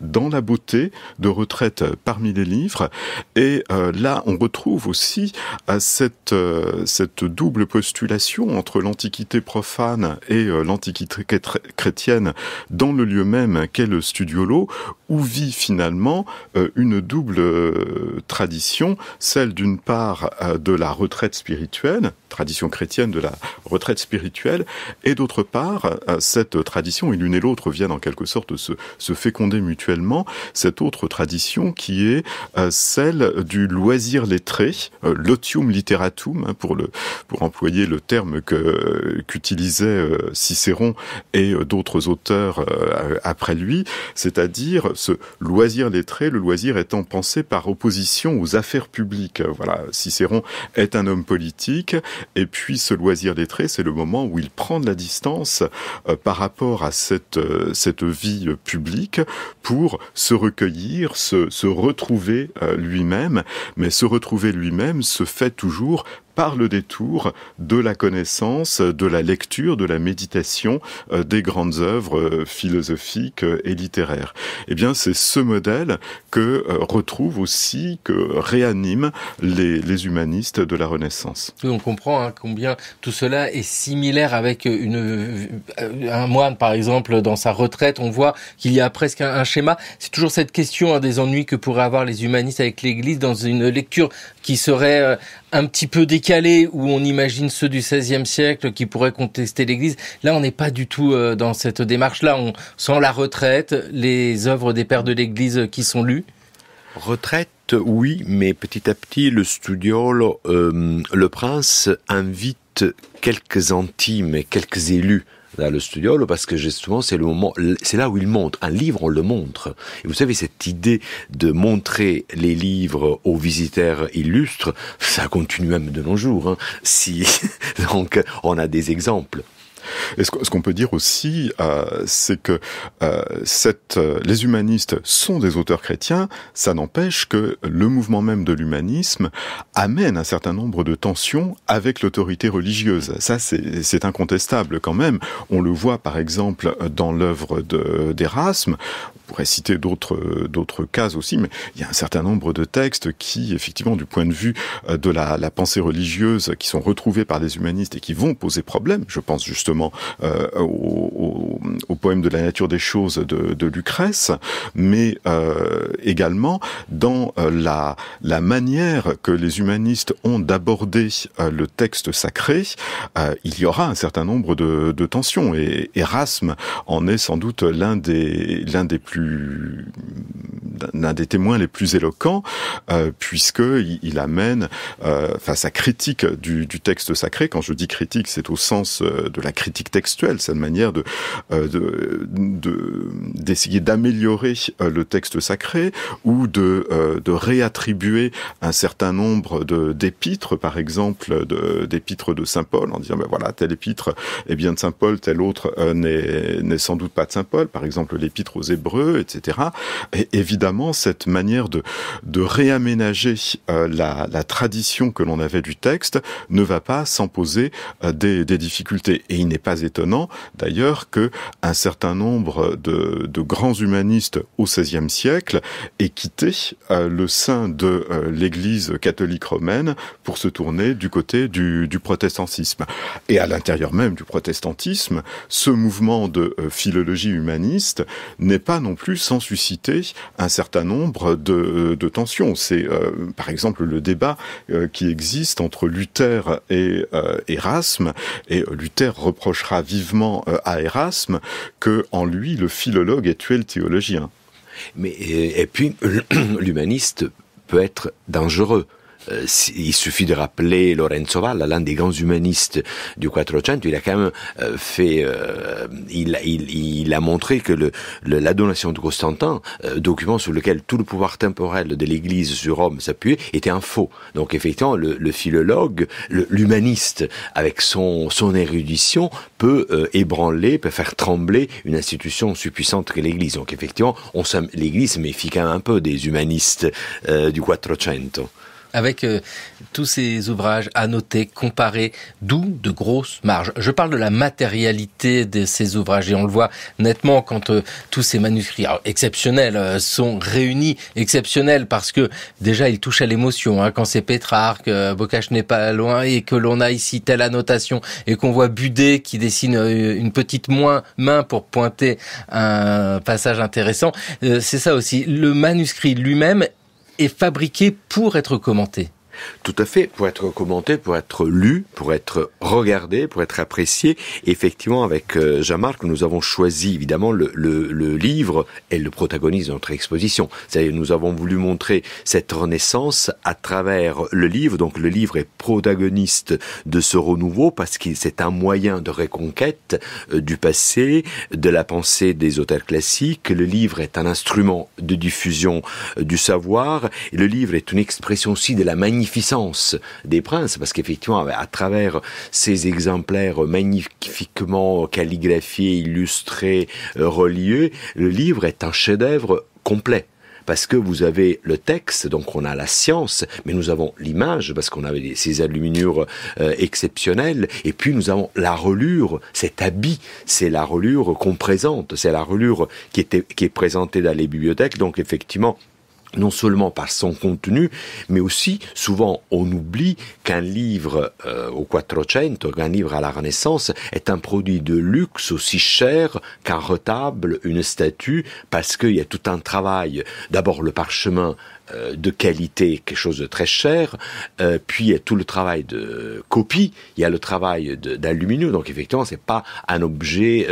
dans la beauté, de retraite parmi les livres. Et là, on retrouve aussi cette double postulation entre l'Antiquité profane et l'Antiquité chrétienne dans le lieu même qu'est le studiolo, où vit finalement une double tradition, celle d'une part de la retraite spirituelle, tradition chrétienne de la retraite spirituelle, et d'autre part, cette tradition, et l'une et l'autre viennent en quelque sorte se féconder mutuellement, cette autre tradition qui est celle du loisir lettré, l'otium literatum, pour employer le terme qu'utilisait Cicéron et d'autres auteurs après lui, c'est-à-dire ce loisir lettré, le loisir étant pensé par opposition aux affaires publiques. Voilà, Cicéron est un homme politique, et puis ce loisir lettré, c'est le moment où il prend de la distance par rapport à cette vie publique pour se recueillir, se retrouver lui-même, mais se retrouver lui-même se fait toujours par le détour de la connaissance, de la lecture, de la méditation des grandes œuvres philosophiques et littéraires. Eh bien, c'est ce modèle que réaniment les humanistes de la Renaissance. Oui, on comprend combien tout cela est similaire avec un moine, par exemple, dans sa retraite. On voit qu'il y a presque un schéma. C'est toujours cette question des ennuis que pourraient avoir les humanistes avec l'Église dans une lecture qui serait un petit peu décalé, où on imagine ceux du XVIe siècle qui pourraient contester l'Église. Là, on n'est pas du tout dans cette démarche-là. On sent la retraite, les œuvres des pères de l'Église qui sont lues. Retraite, oui, mais petit à petit, le studiolo, le prince invite quelques intimes et quelques élus dans le studiolo, parce que justement c'est là où il montre. Un livre, on le montre. Et vous savez, cette idée de montrer les livres aux visiteurs illustres, ça continue même de nos jours. Donc on a des exemples. Et ce qu'on peut dire aussi, c'est que les humanistes sont des auteurs chrétiens. Ça n'empêche que le mouvement même de l'humanisme amène un certain nombre de tensions avec l'autorité religieuse. Ça, c'est incontestable quand même. On le voit par exemple dans l'œuvre d'Erasme. On pourrait citer d'autres cas aussi, mais il y a un certain nombre de textes qui, effectivement, du point de vue de la pensée religieuse, qui sont retrouvés par les humanistes et qui vont poser problème. Je pense justement justement au poème de la nature des choses de Lucrèce, mais également dans la manière que les humanistes ont d'aborder le texte sacré. Il y aura un certain nombre de tensions, et Erasme en est sans doute l'un des témoins les plus éloquents, puisque il amène sa critique du texte sacré. Quand je dis critique, c'est au sens de la critique textuelle, cette manière d'essayer d'améliorer le texte sacré, ou de réattribuer un certain nombre d'épîtres, par exemple d'épîtres de saint Paul, en disant voilà, telle épître est bien de saint Paul, telle autre n'est sans doute pas de saint Paul, par exemple l'épître aux Hébreux, etc. Et évidemment, cette manière de réaménager la tradition que l'on avait du texte ne va pas sans poser des difficultés. Et il n'est pas étonnant, d'ailleurs, que un certain nombre de grands humanistes au XVIe siècle aient quitté le sein de l'Église catholique romaine pour se tourner du côté du protestantisme. Et à l'intérieur même du protestantisme, ce mouvement de philologie humaniste n'est pas non plus sans susciter un certain nombre de tensions. C'est par exemple le débat qui existe entre Luther et Erasme, et Luther reprochera vivement à Erasme que en lui le philologue ait tué le théologien. Mais et puis l'humaniste peut être dangereux. Il suffit de rappeler Lorenzo Valla, l'un des grands humanistes du Quattrocento. Il a quand même fait, il a montré que la donation de Constantin, document sur lequel tout le pouvoir temporel de l'Église sur Rome s'appuyait, était un faux. Donc effectivement, le philologue, l'humaniste, avec son érudition, peut ébranler, peut faire trembler une institution aussi puissante que l'Église. Donc effectivement, l'Église se méfie quand même un peu des humanistes du Quattrocento. Avec tous ces ouvrages annotés, comparés, d'où de grosses marges. Je parle de la matérialité de ces ouvrages, et on le voit nettement quand tous ces manuscrits exceptionnels sont réunis, exceptionnels parce que déjà ils touchent à l'émotion, quand c'est Pétrarque, Boccace n'est pas loin, et que l'on a ici telle annotation, et qu'on voit Budet qui dessine une petite main pour pointer un passage intéressant. C'est ça aussi, le manuscrit lui-même est fabriqué pour être commenté. Tout à fait, pour être commenté, pour être lu, pour être regardé, pour être apprécié. Effectivement, avec Jean-Marc, nous avons choisi évidemment le livre et le protagoniste de notre exposition. C'est-à-dire, nous avons voulu montrer cette renaissance à travers le livre. Donc le livre est protagoniste de ce renouveau parce que c'est un moyen de reconquête du passé, de la pensée des auteurs classiques. Le livre est un instrument de diffusion du savoir. Et le livre est une expression aussi de la magnificence des princes, parce qu'effectivement, à travers ces exemplaires magnifiquement calligraphiés, illustrés, reliés, le livre est un chef-d'œuvre complet. Parce que vous avez le texte, donc on a la science, mais nous avons l'image, parce qu'on avait ces enluminures exceptionnelles, et puis nous avons la reliure, cet habit, c'est la reliure qu'on présente, c'est la reliure qui est présentée dans les bibliothèques, donc effectivement, non seulement par son contenu, mais aussi, souvent, on oublie qu'un livre au Quattrocento, qu'un livre à la Renaissance, est un produit de luxe aussi cher qu'un retable, une statue, parce qu'il y a tout un travail. D'abord, le parchemin de qualité, quelque chose de très cher, puis il y a tout le travail de copie, il y a le travail d'aluminium, donc effectivement, c'est pas un objet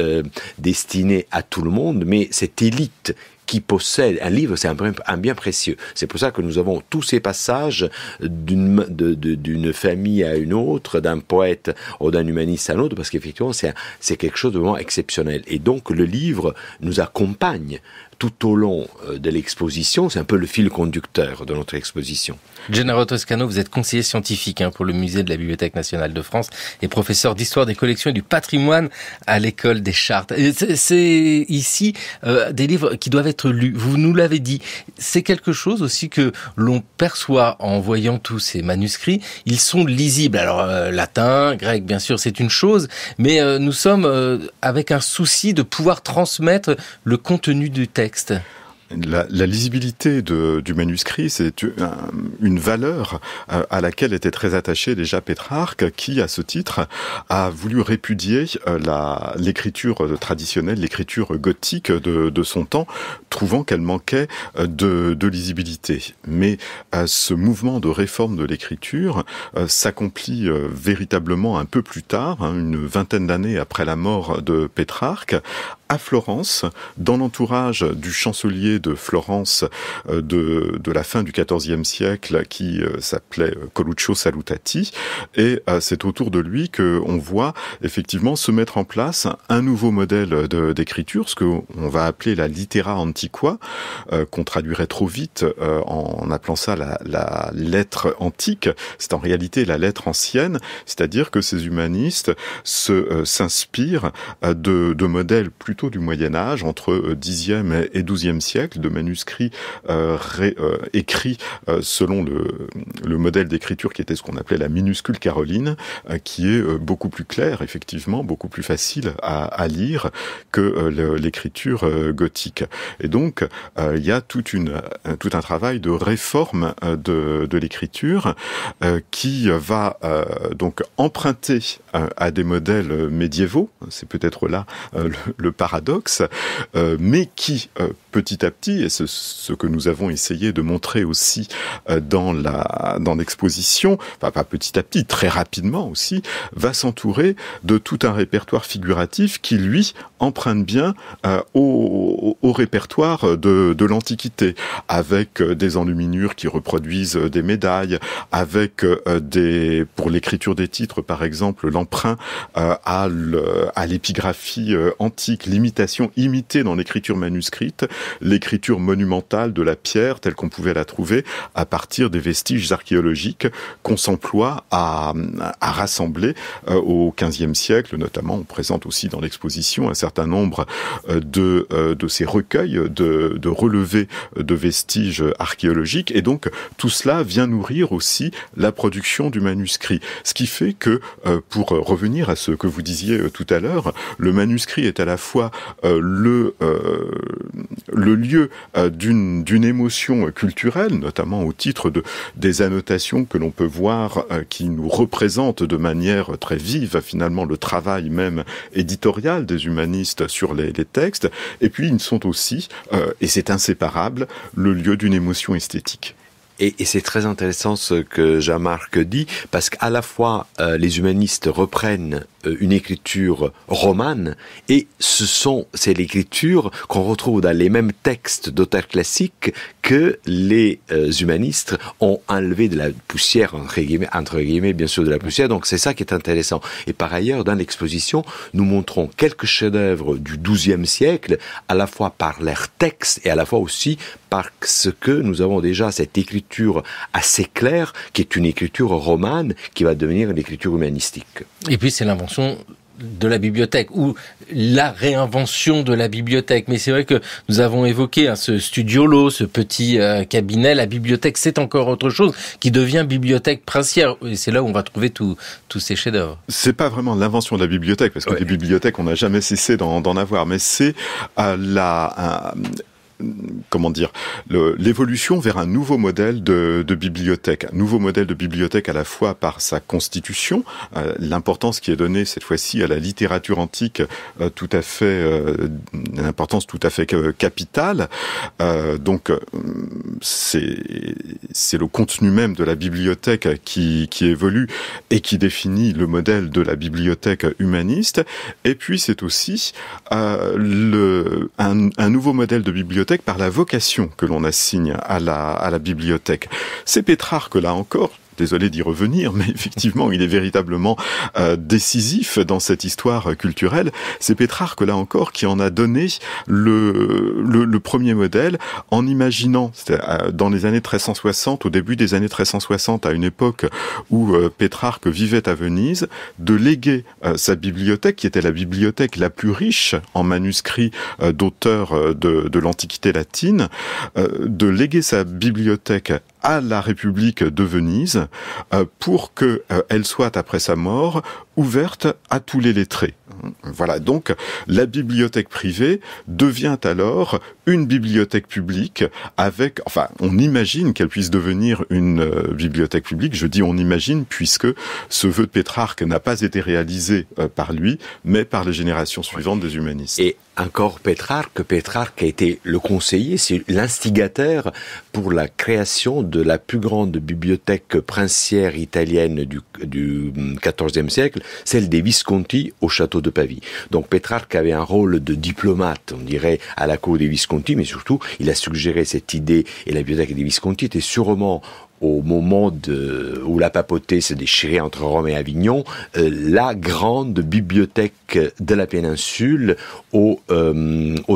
destiné à tout le monde, mais cette élite qui possède un livre, c'est un bien précieux. C'est pour ça que nous avons tous ces passages d'une famille à une autre, d'un poète ou d'un humaniste à un autre, parce qu'effectivement, c'est quelque chose de vraiment exceptionnel. Et donc, le livre nous accompagne tout au long de l'exposition. C'est un peu le fil conducteur de notre exposition. Gennaro Toscano, vous êtes conseiller scientifique pour le musée de la Bibliothèque nationale de France et professeur d'histoire des collections et du patrimoine à l'école des Chartes. C'est ici des livres qui doivent être lus. Vous nous l'avez dit. C'est quelque chose aussi que l'on perçoit en voyant tous ces manuscrits. Ils sont lisibles. Alors latin, grec, bien sûr, c'est une chose, mais nous sommes avec un souci de pouvoir transmettre le contenu du texte. La lisibilité du manuscrit, c'est une valeur à laquelle était très attaché déjà Pétrarque, qui, à ce titre, a voulu répudier l'écriture traditionnelle, l'écriture gothique de son temps, trouvant qu'elle manquait de lisibilité. Mais ce mouvement de réforme de l'écriture s'accomplit véritablement un peu plus tard, une vingtaine d'années après la mort de Pétrarque, à Florence, dans l'entourage du chancelier de Florence de la fin du XIVe siècle, qui s'appelait Coluccio Salutati, et c'est autour de lui qu'on voit effectivement se mettre en place un nouveau modèle d'écriture, ce qu'on va appeler la litera antiqua, qu'on traduirait trop vite en appelant ça la lettre antique. C'est en réalité la lettre ancienne, c'est-à-dire que ces humanistes s'inspirent de modèles plutôt du Moyen-Âge, entre Xe et XIIe siècle, de manuscrits écrits selon le modèle d'écriture qui était ce qu'on appelait la minuscule caroline, qui est beaucoup plus clair, effectivement, beaucoup plus facile à lire que l'écriture gothique. Et donc, il y a tout un travail de réforme de l'écriture qui va donc emprunter à des modèles médiévaux, c'est peut-être là le paradoxe, mais qui, petit à petit, et c'est ce que nous avons essayé de montrer aussi dans l'exposition, enfin pas petit à petit, très rapidement aussi, va s'entourer de tout un répertoire figuratif qui, lui, emprunte bien au répertoire de l'Antiquité, avec des enluminures qui reproduisent des médailles, avec pour l'écriture des titres, par exemple, l'emprunt à l'épigraphie antique, l'imitation imitée dans l'écriture manuscrite, l'écriture monumentale de la pierre telle qu'on pouvait la trouver à partir des vestiges archéologiques qu'on s'emploie à rassembler au XVe siècle. Notamment, on présente aussi dans l'exposition un certain nombre de ces recueils de relevés de vestiges archéologiques, et donc tout cela vient nourrir aussi la production du manuscrit. Ce qui fait que, pour revenir à ce que vous disiez tout à l'heure, le manuscrit est à la fois le lieu d'une émotion culturelle, notamment au titre des annotations que l'on peut voir qui nous représentent de manière très vive finalement le travail même éditorial des humanistes sur les textes, et puis ils sont aussi, et c'est inséparable, le lieu d'une émotion esthétique. Et c'est très intéressant ce que Jean-Marc dit, parce qu'à la fois les humanistes reprennent une écriture romane, et c'est l'écriture qu'on retrouve dans les mêmes textes d'auteurs classiques que les humanistes ont enlevé de la poussière, entre guillemets bien sûr de la poussière, donc c'est ça qui est intéressant. Et par ailleurs, dans l'exposition, nous montrons quelques chefs-d'œuvre du XIIe siècle, à la fois par leurs textes et à la fois aussi parce que nous avons déjà cette écriture assez claire, qui est une écriture romane, qui va devenir l'écriture humanistique. Et puis c'est l'invention de la bibliothèque, ou la réinvention de la bibliothèque. Mais c'est vrai que nous avons évoqué ce studiolo, ce petit cabinet. La bibliothèque, c'est encore autre chose, qui devient bibliothèque princière. Et c'est là où on va trouver tous ces chefs-d'œuvre. C'est pas vraiment l'invention de la bibliothèque, parce que des bibliothèques, on n'a jamais cessé d'en avoir, mais c'est l'évolution vers un nouveau modèle de bibliothèque. Un nouveau modèle de bibliothèque à la fois par sa constitution, l'importance qui est donnée cette fois-ci à la littérature antique, une importance tout à fait capitale. Donc, c'est le contenu même de la bibliothèque qui évolue et qui définit le modèle de la bibliothèque humaniste. Et puis, c'est aussi un nouveau modèle de bibliothèque par la vocation que l'on assigne à la bibliothèque. C'est Pétrarque, là encore, désolé d'y revenir, mais effectivement, il est véritablement décisif dans cette histoire culturelle. C'est Pétrarque, là encore, qui en a donné le premier modèle, en imaginant, dans les années 1360, au début des années 1360, à une époque où Pétrarque vivait à Venise, de léguer sa bibliothèque, qui était la bibliothèque la plus riche en manuscrits d'auteurs de l'Antiquité latine, de léguer sa bibliothèque à la République de Venise pour qu'elle soit, après sa mort, ouverte à tous les lettrés. Voilà, donc la bibliothèque privée devient alors une bibliothèque publique avec, enfin, on imagine qu'elle puisse devenir une bibliothèque publique. Je dis on imagine puisque ce vœu de Pétrarque n'a pas été réalisé par lui, mais par les générations suivantes des humanistes. Et encore Pétrarque a été le conseiller, c'est l'instigateur pour la création de la plus grande bibliothèque princière italienne du XIVe siècle, celle des Visconti au château de Pavie. Donc Pétrarque avait un rôle de diplomate, on dirait, à la cour des Visconti, mais surtout, il a suggéré cette idée, et la bibliothèque des Visconti était sûrement au moment où la papauté se déchirait entre Rome et Avignon, la grande bibliothèque de la péninsule au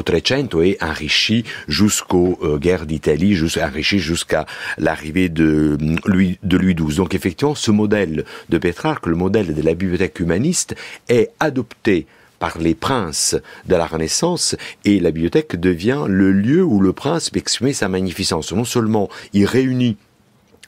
Trecento et enrichie jusqu'aux guerres d'Italie, enrichie jusqu'à l'arrivée de Louis XII. Donc effectivement, ce modèle de Pétrarque, le modèle de la bibliothèque humaniste, est adopté par les princes de la Renaissance, et la bibliothèque devient le lieu où le prince peut exprimer sa magnificence. Non seulement il réunit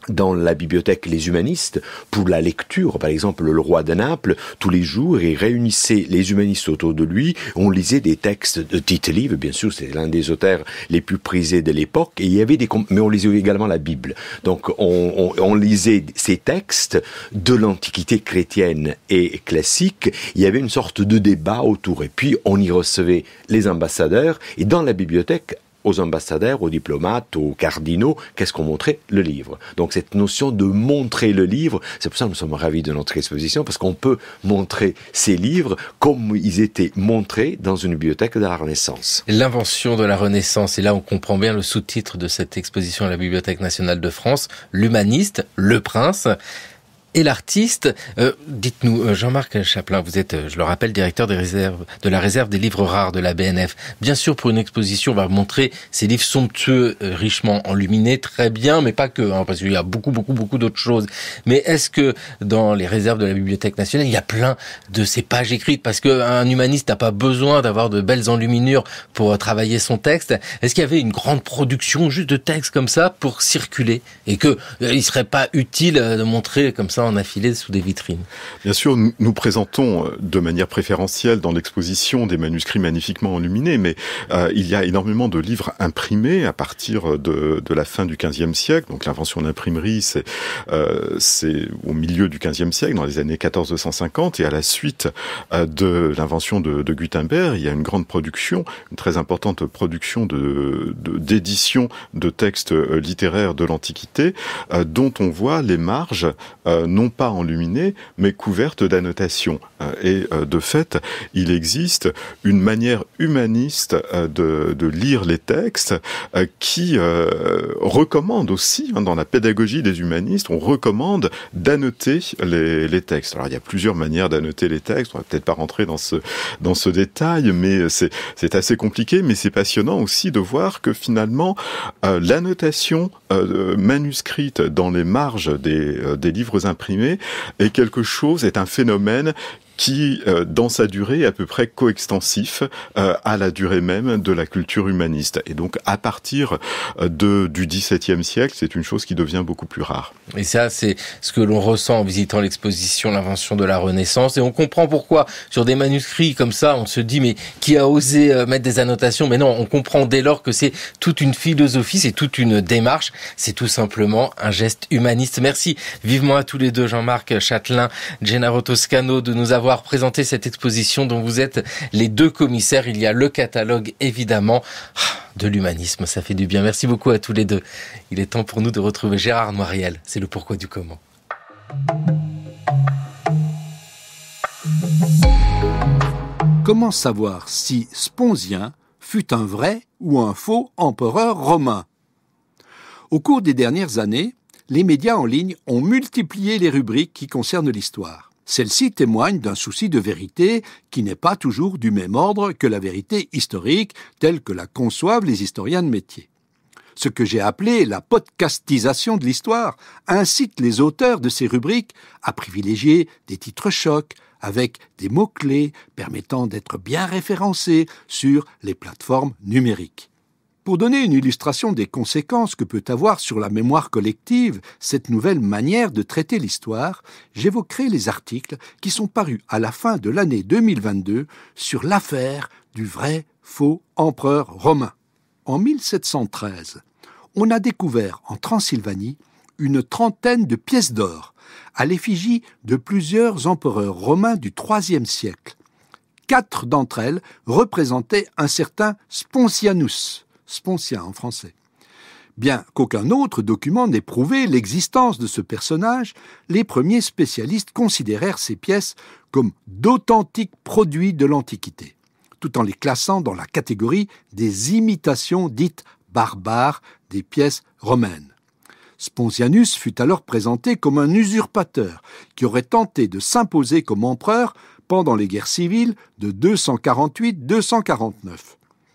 dans la bibliothèque les humanistes pour la lecture, par exemple le roi de Naples, tous les jours, il réunissait les humanistes autour de lui, on lisait des textes de Tite-Live, bien sûr, c'était l'un des auteurs les plus prisés de l'époque, et il y avait mais on lisait également la Bible. Donc on lisait ces textes de l'Antiquité chrétienne et classique, il y avait une sorte de débat autour, et puis on y recevait les ambassadeurs, et dans la bibliothèque, aux ambassadeurs, aux diplomates, aux cardinaux, qu'est-ce qu'on montrait? Le livre. Donc cette notion de montrer le livre, c'est pour ça que nous sommes ravis de notre exposition, parce qu'on peut montrer ces livres comme ils étaient montrés dans une bibliothèque de la Renaissance. L'invention de la Renaissance, et là on comprend bien le sous-titre de cette exposition à la Bibliothèque nationale de France, l'humaniste, le prince et l'artiste. Dites-nous, Jean-Marc Chaplin, vous êtes, je le rappelle, directeur de la réserve des livres rares de la BNF. Bien sûr, pour une exposition, on va montrer ces livres somptueux, richement enluminés, très bien, mais pas que, parce qu'il y a beaucoup d'autres choses. Mais est-ce que dans les réserves de la Bibliothèque nationale, il y a plein de ces pages écrites? Parce qu'un humaniste n'a pas besoin d'avoir de belles enluminures pour travailler son texte. Est-ce qu'il y avait une grande production juste de textes comme ça pour circuler? Et que il serait pas utile de montrer comme ça en affilé sous des vitrines? Bien sûr, nous présentons de manière préférentielle dans l'exposition des manuscrits magnifiquement enluminés, mais il y a énormément de livres imprimés à partir de la fin du XVe siècle. Donc l'invention de l'imprimerie, c'est au milieu du XVe siècle, dans les années 1450, et à la suite de l'invention de Gutenberg, il y a une grande production, une très importante production d'édition de textes littéraires de l'Antiquité, dont on voit les marges non pas enluminées, mais couvertes d'annotations. Et de fait, il existe une manière humaniste de lire les textes qui recommande aussi, dans la pédagogie des humanistes, on recommande d'annoter les textes. Alors il y a plusieurs manières d'annoter les textes, on va peut-être pas rentrer dans ce détail, mais c'est assez compliqué, mais c'est passionnant aussi de voir que finalement l'annotation manuscrite dans les marges des livres imprimés est un phénomène qui, dans sa durée, est à peu près coextensif à la durée même de la culture humaniste. Et donc, à partir du XVIIe siècle, c'est une chose qui devient beaucoup plus rare. Et ça, c'est ce que l'on ressent en visitant l'exposition L'invention de la Renaissance. Et on comprend pourquoi, sur des manuscrits comme ça, on se dit, mais qui a osé mettre des annotations? Mais non, on comprend dès lors que c'est toute une philosophie, c'est toute une démarche, c'est tout simplement un geste humaniste. Merci vivement à tous les deux, Jean-Marc Châtelain, Gennaro Toscano, de nous avoir présenté cette exposition dont vous êtes les deux commissaires. Il y a le catalogue, évidemment, de l'humanisme. Ça fait du bien. Merci beaucoup à tous les deux. Il est temps pour nous de retrouver Gérard Noiriel. C'est le pourquoi du comment. Comment savoir si Sponsien fut un vrai ou un faux empereur romain? Au cours des dernières années, les médias en ligne ont multiplié les rubriques qui concernent l'histoire. Celle-ci témoigne d'un souci de vérité qui n'est pas toujours du même ordre que la vérité historique telle que la conçoivent les historiens de métier. Ce que j'ai appelé la podcastisation de l'histoire incite les auteurs de ces rubriques à privilégier des titres chocs avec des mots-clés permettant d'être bien référencés sur les plateformes numériques. Pour donner une illustration des conséquences que peut avoir sur la mémoire collective cette nouvelle manière de traiter l'histoire, j'évoquerai les articles qui sont parus à la fin de l'année 2022 sur l'affaire du vrai faux empereur romain. En 1713, on a découvert en Transylvanie une trentaine de pièces d'or à l'effigie de plusieurs empereurs romains du IIIe siècle. 4 d'entre elles représentaient un certain Spontianus, Spontien en français. Bien qu'aucun autre document n'ait prouvé l'existence de ce personnage, les premiers spécialistes considérèrent ces pièces comme d'authentiques produits de l'Antiquité, tout en les classant dans la catégorie des imitations dites barbares des pièces romaines. Spontianus fut alors présenté comme un usurpateur qui aurait tenté de s'imposer comme empereur pendant les guerres civiles de 248-249.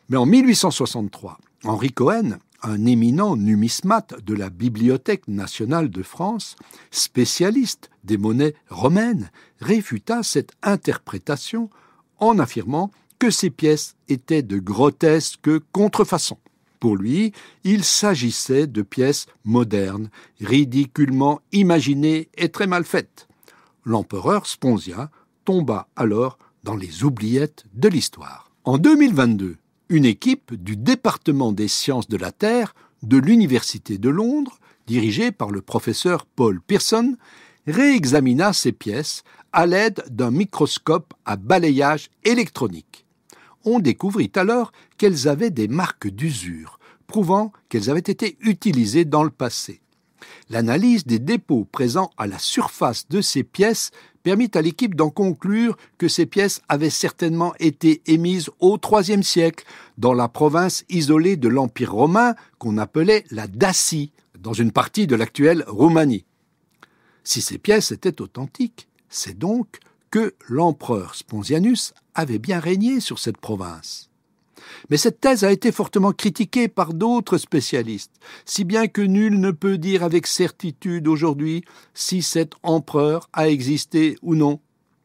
Mais en 1863, Henri Cohen, un éminent numismate de la Bibliothèque nationale de France, spécialiste des monnaies romaines, réfuta cette interprétation en affirmant que ces pièces étaient de grotesques contrefaçons. Pour lui, il s'agissait de pièces modernes, ridiculement imaginées et très mal faites. L'empereur Sponzien tomba alors dans les oubliettes de l'histoire. En 2022, une équipe du département des sciences de la Terre de l'Université de Londres, dirigée par le professeur Paul Pearson, réexamina ces pièces à l'aide d'un microscope à balayage électronique. On découvrit alors qu'elles avaient des marques d'usure, prouvant qu'elles avaient été utilisées dans le passé. L'analyse des dépôts présents à la surface de ces pièces permit à l'équipe d'en conclure que ces pièces avaient certainement été émises au IIIe siècle dans la province isolée de l'Empire romain qu'on appelait la Dacie, dans une partie de l'actuelle Roumanie. Si ces pièces étaient authentiques, c'est donc que l'empereur Spontianus avait bien régné sur cette province. Mais cette thèse a été fortement critiquée par d'autres spécialistes, si bien que nul ne peut dire avec certitude aujourd'hui si cet empereur a existé ou non.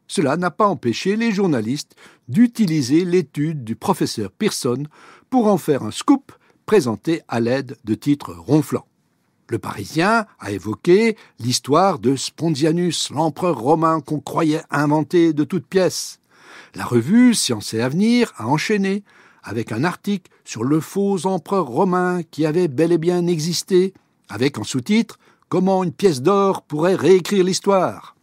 Cela n'a pas empêché les journalistes d'utiliser l'étude du professeur Pearson pour en faire un scoop présenté à l'aide de titres ronflants. Le Parisien a évoqué l'histoire de Spontianus, l'empereur romain qu'on croyait inventé de toutes pièces. La revue Science et Avenir a enchaîné avec un article sur le faux empereur romain qui avait bel et bien existé, avec en sous-titre « Comment une pièce d'or pourrait réécrire l'histoire ».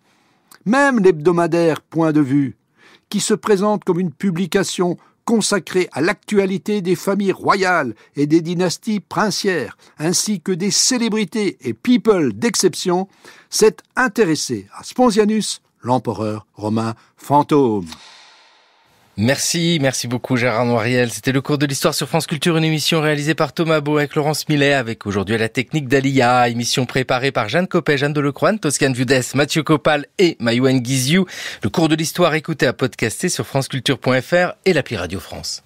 Même l'hebdomadaire Point de vue, qui se présente comme une publication consacrée à l'actualité des familles royales et des dynasties princières, ainsi que des célébrités et people d'exception, s'est intéressé à Spontianus, l'empereur romain fantôme. Merci beaucoup Gérard Noiriel. C'était le cours de l'histoire sur France Culture, une émission réalisée par Thomas Beau avec Laurence Millet, avec aujourd'hui la technique d'Alia, émission préparée par Jeanne Copet, Jeanne Delecroix, Toscane Vudès, Mathieu Copal et Mayouen Guiziou. Le cours de l'histoire écouté à podcaster sur franceculture.fr et l'appli Radio France.